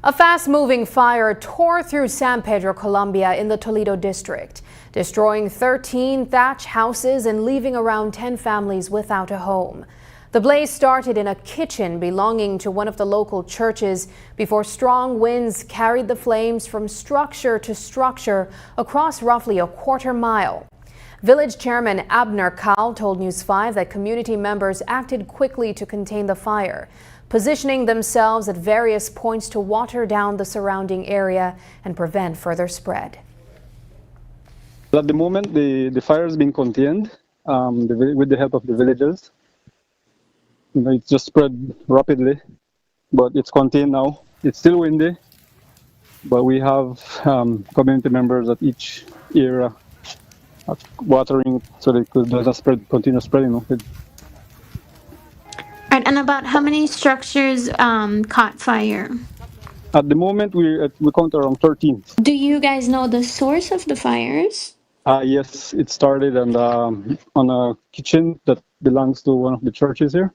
A fast-moving fire tore through San Pedro, Colombia in the Toledo district, destroying 13 thatch houses and leaving around 10 families without a home. The blaze started in a kitchen belonging to one of the local churches before strong winds carried the flames from structure to structure across roughly a quarter mile. Village Chairman Abner Kahl told News 5 that community members acted quickly to contain the fire, positioning themselves at various points to water down the surrounding area and prevent further spread. At the moment, the fire is being contained with the help of the villagers. It just spread rapidly, but it's contained now. It's still windy, but we have community members at each area watering so they could continue spreading. And about how many structures caught fire? At the moment, we count around 13. Do you guys know the source of the fires? Yes, it started on a kitchen that belongs to one of the churches here.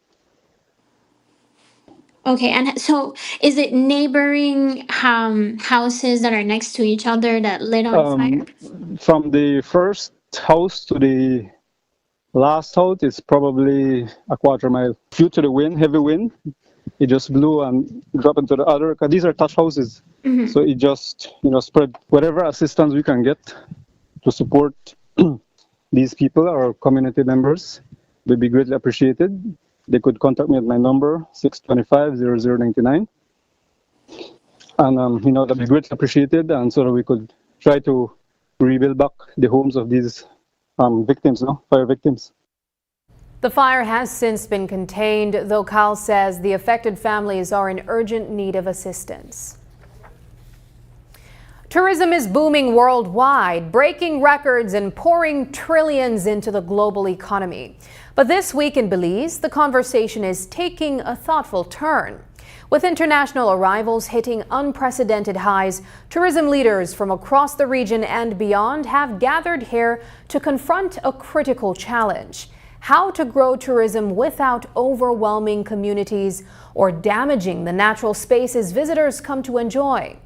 Okay, and so is it neighboring houses that are next to each other that lit on fire? From the first house to the last house, it's probably a quarter mile. Due to the wind, heavy wind, it just blew and dropped into the other, because these are thatch houses. Mm-hmm. So it just, spread. Whatever assistance we can get to support these people, our community members, would be greatly appreciated. They could contact me at my number, 625-0099. And, that'd be greatly appreciated. And so that we could try to rebuild back the homes of these victims, fire victims. The fire has since been contained, though Kyle says the affected families are in urgent need of assistance. Tourism is booming worldwide, breaking records and pouring trillions into the global economy. But this week in Belize, the conversation is taking a thoughtful turn. With international arrivals hitting unprecedented highs, tourism leaders from across the region and beyond have gathered here to confront a critical challenge: how to grow tourism without overwhelming communities or damaging the natural spaces visitors come to enjoy.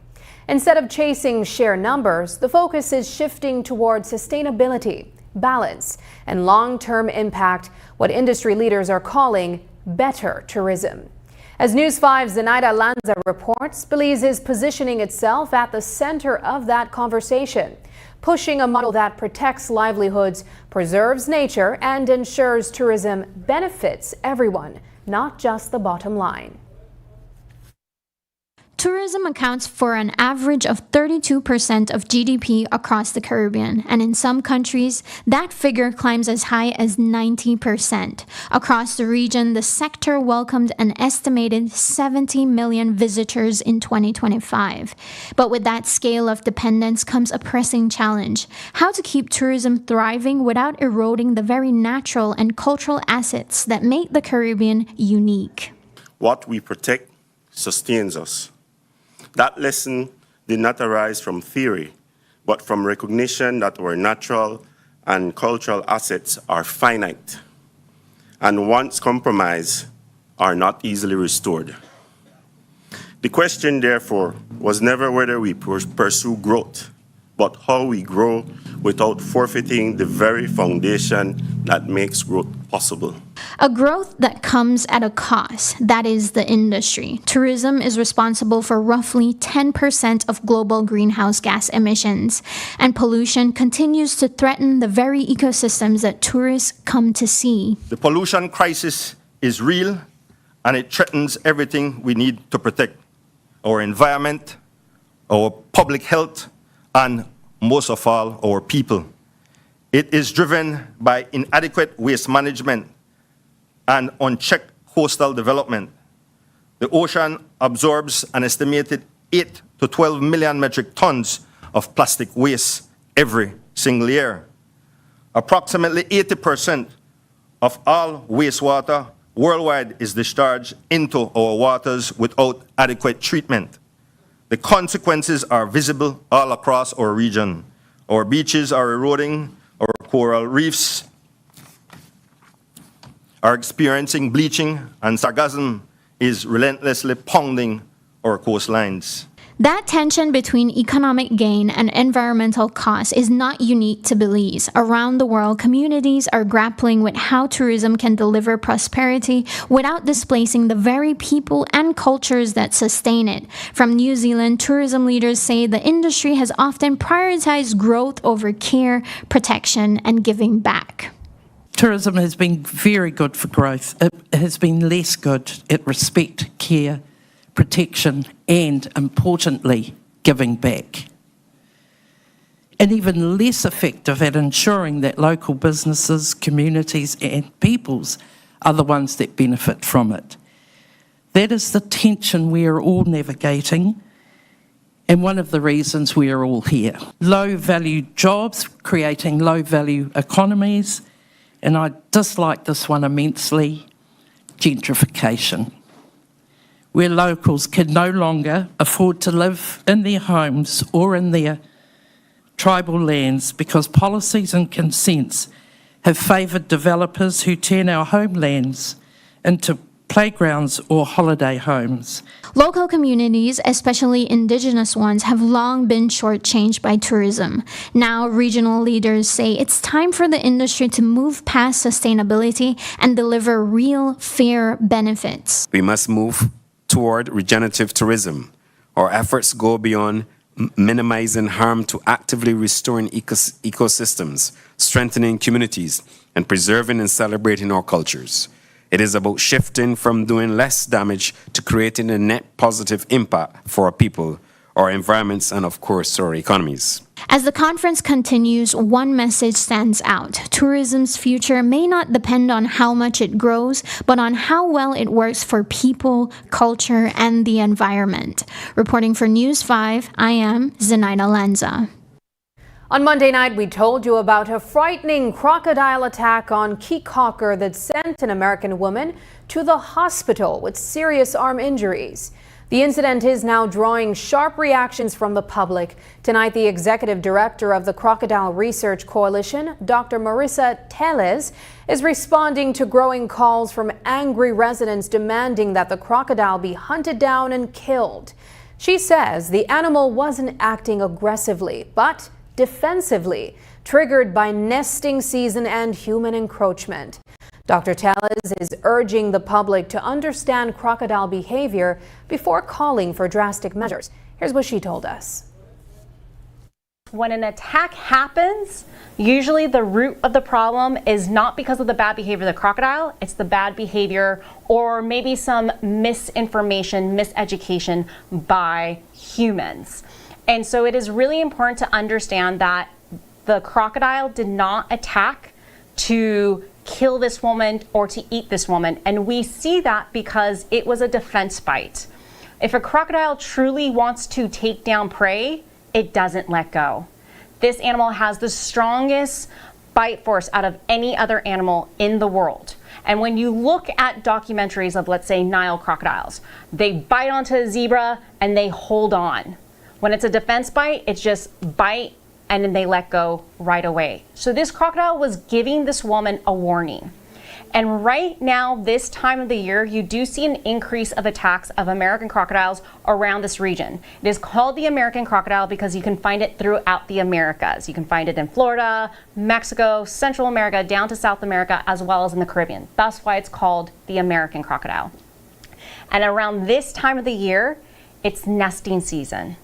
Instead of chasing sheer numbers, the focus is shifting toward sustainability, balance, and long-term impact, what industry leaders are calling better tourism. As News 5's Zenaida Lanza reports, Belize is positioning itself at the center of that conversation, pushing a model that protects livelihoods, preserves nature, and ensures tourism benefits everyone, not just the bottom line. Tourism accounts for an average of 32% of GDP across the Caribbean, and in some countries, that figure climbs as high as 90%. Across the region, the sector welcomed an estimated 70 million visitors in 2025. But with that scale of dependence comes a pressing challenge: how to keep tourism thriving without eroding the very natural and cultural assets that make the Caribbean unique. What we protect sustains us. That lesson did not arise from theory, but from recognition that our natural and cultural assets are finite, and once compromised, are not easily restored. The question, therefore, was never whether we pursue growth, but how we grow without forfeiting the very foundation that makes growth possible. A growth that comes at a cost, that is the industry. Tourism is responsible for roughly 10% of global greenhouse gas emissions, and pollution continues to threaten the very ecosystems that tourists come to see. The pollution crisis is real, and it threatens everything we need to protect: our environment, our public health, and most of all, our people. It is driven by inadequate waste management and unchecked coastal development. The ocean absorbs an estimated 8 to 12 million metric tons of plastic waste every single year. Approximately 80% of all wastewater worldwide is discharged into our waters without adequate treatment. The consequences are visible all across our region. Our beaches are eroding, our coral reefs are experiencing bleaching, and sargassum is relentlessly pounding our coastlines. That tension between economic gain and environmental costs is not unique to Belize. Around the world, communities are grappling with how tourism can deliver prosperity without displacing the very people and cultures that sustain it. From New Zealand, tourism leaders say the industry has often prioritized growth over care, protection, and giving back. Tourism has been very good for growth. It has been less good at respect, care, protection, and, importantly, giving back. And even less effective at ensuring that local businesses, communities, and peoples are the ones that benefit from it. That is the tension we are all navigating, and one of the reasons we are all here. Low-value jobs, creating low-value economies, and I dislike this one immensely: gentrification, where locals can no longer afford to live in their homes or in their tribal lands because policies and consents have favoured developers who turn our homelands into playgrounds or holiday homes. Local communities, especially indigenous ones, have long been shortchanged by tourism. Now, regional leaders say it's time for the industry to move past sustainability and deliver real, fair benefits. We must move toward regenerative tourism. Our efforts go beyond minimizing harm to actively restoring ecosystems, strengthening communities, and preserving and celebrating our cultures. It is about shifting from doing less damage to creating a net positive impact for our people, our environments, and of course, our economies. As the conference continues, one message stands out. Tourism's future may not depend on how much it grows, but on how well it works for people, culture, and the environment. Reporting for News 5, I am Zenaida Lanza. On Monday night, we told you about a frightening crocodile attack on Caye Caulker that sent an American woman to the hospital with serious arm injuries. The incident is now drawing sharp reactions from the public. Tonight, the executive director of the Crocodile Research Coalition, Dr. Marissa Teles, is responding to growing calls from angry residents demanding that the crocodile be hunted down and killed. She says the animal wasn't acting aggressively, but defensively, triggered by nesting season and human encroachment. Dr. Teles is urging the public to understand crocodile behavior before calling for drastic measures. Here's what she told us. When an attack happens, usually the root of the problem is not because of the bad behavior of the crocodile, it's the bad behavior or maybe some misinformation, miseducation by humans. And so it is really important to understand that the crocodile did not attack to kill this woman or to eat this woman. And we see that because it was a defense bite. If a crocodile truly wants to take down prey, it doesn't let go. This animal has the strongest bite force out of any other animal in the world. And when you look at documentaries of, let's say, Nile crocodiles, they bite onto a zebra and they hold on. When it's a defense bite, it's just bite and then they let go right away. So this crocodile was giving this woman a warning. And right now, this time of the year, you do see an increase of attacks of American crocodiles around this region. It is called the American crocodile because you can find it throughout the Americas. You can find it in Florida, Mexico, Central America, down to South America, as well as in the Caribbean. That's why it's called the American crocodile. And around this time of the year, it's nesting season.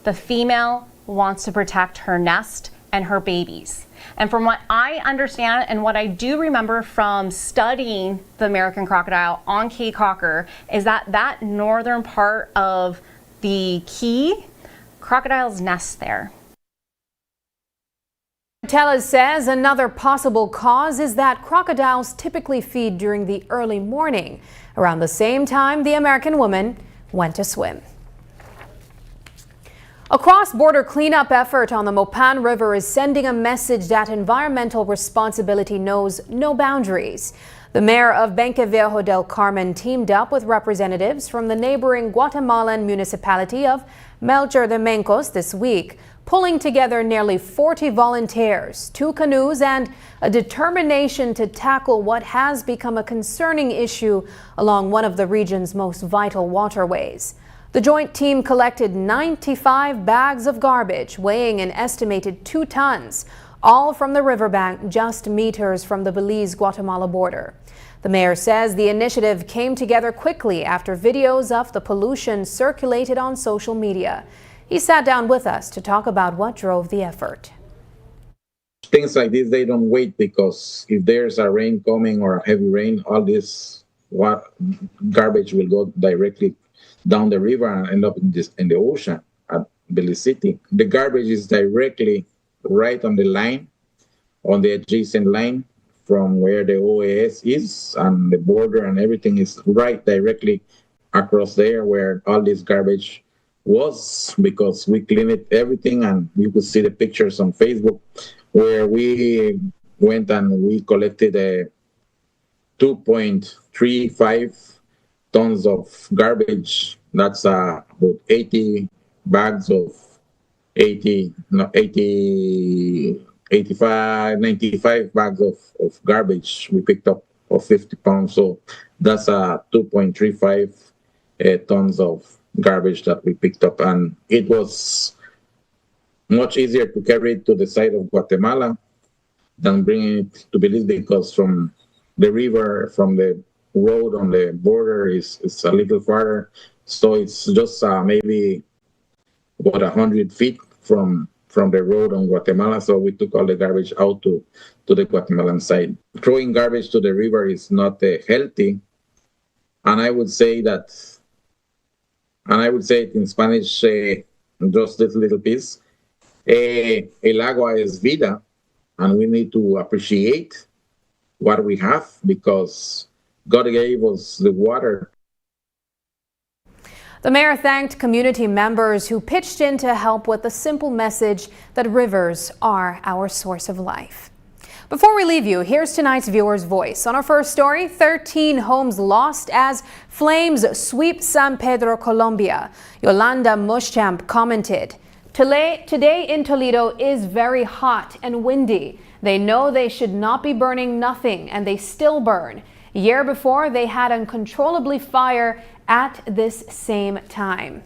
The female wants to protect her nest and her babies. And from what I understand and what I do remember from studying the American crocodile on Cape Cocker is that northern part of the key, crocodiles nest there. Tellez says another possible cause is that crocodiles typically feed during the early morning, around the same time the American woman went to swim. A cross-border cleanup effort on the Mopan River is sending a message that environmental responsibility knows no boundaries. The mayor of Benqueviejo del Carmen teamed up with representatives from the neighboring Guatemalan municipality of Melchor de Mencos this week, pulling together nearly 40 volunteers, 2 canoes, and a determination to tackle what has become a concerning issue along one of the region's most vital waterways. The joint team collected 95 bags of garbage weighing an estimated 2 tons, all from the riverbank just meters from the Belize-Guatemala border. The mayor says the initiative came together quickly after videos of the pollution circulated on social media. He sat down with us to talk about what drove the effort. Things like this, they don't wait, because if there's a rain coming or a heavy rain, all this garbage will go directly down the river and end up in the ocean at Belize City. The garbage is directly right on the line, on the adjacent line from where the OAS is, and the border and everything is right directly across there where all this garbage was, because we cleaned everything, and you could see the pictures on Facebook where we went and we collected 2.35 tons of garbage. That's about 85 bags of garbage we picked up of 50 pounds. So that's 2.35 tons of garbage that we picked up. And it was much easier to carry it to the side of Guatemala than bringing it to Belize, because from the river, from the road on the border is a little farther, so it's just maybe about 100 feet from the road on Guatemala. So we took all the garbage out to the Guatemalan side. Throwing garbage to the river is not healthy, and I would say it in Spanish, just this little piece, el agua es vida, and we need to appreciate what we have, because God gave us the water. The mayor thanked community members who pitched in to help with the simple message that rivers are our source of life. Before we leave you, here's tonight's viewer's voice. On our first story, 13 homes lost as flames sweep San Pedro, Colombia. Yolanda Muschamp commented, "Today in Toledo is very hot and windy. They know they should not be burning nothing, and they still burn. Year before, they had uncontrollably fire at this same time."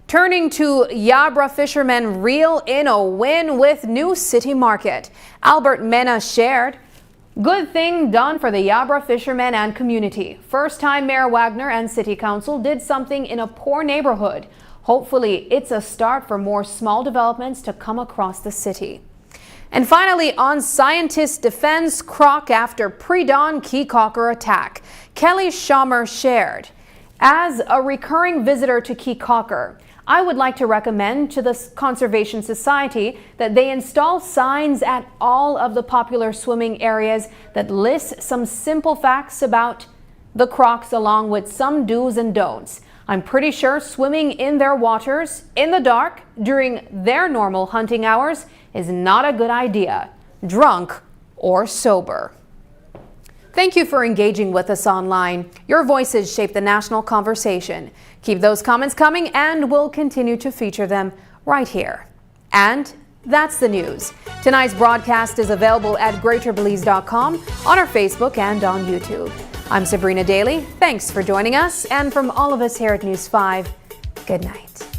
Turning to Yabra fishermen reel in a win with new city market. Albert Mena shared, "Good thing done for the Yabra fishermen and community. First time Mayor Wagner and City Council did something in a poor neighborhood. Hopefully, it's a start for more small developments to come across the city. And finally, on scientist defends croc after pre-dawn Keycocker attack. Kelly Schaumer shared, as a recurring visitor to Keycocker, I would like to recommend to the Conservation Society that they install signs at all of the popular swimming areas that list some simple facts about the crocs along with some do's and don'ts. I'm pretty sure swimming in their waters in the dark during their normal hunting hours is not a good idea, drunk or sober. Thank you for engaging with us online. Your voices shape the national conversation. Keep those comments coming and we'll continue to feature them right here. And that's the news. Tonight's broadcast is available at greaterbelize.com, on our Facebook and on YouTube. I'm Sabrina Daly. Thanks for joining us. And from all of us here at News 5, good night.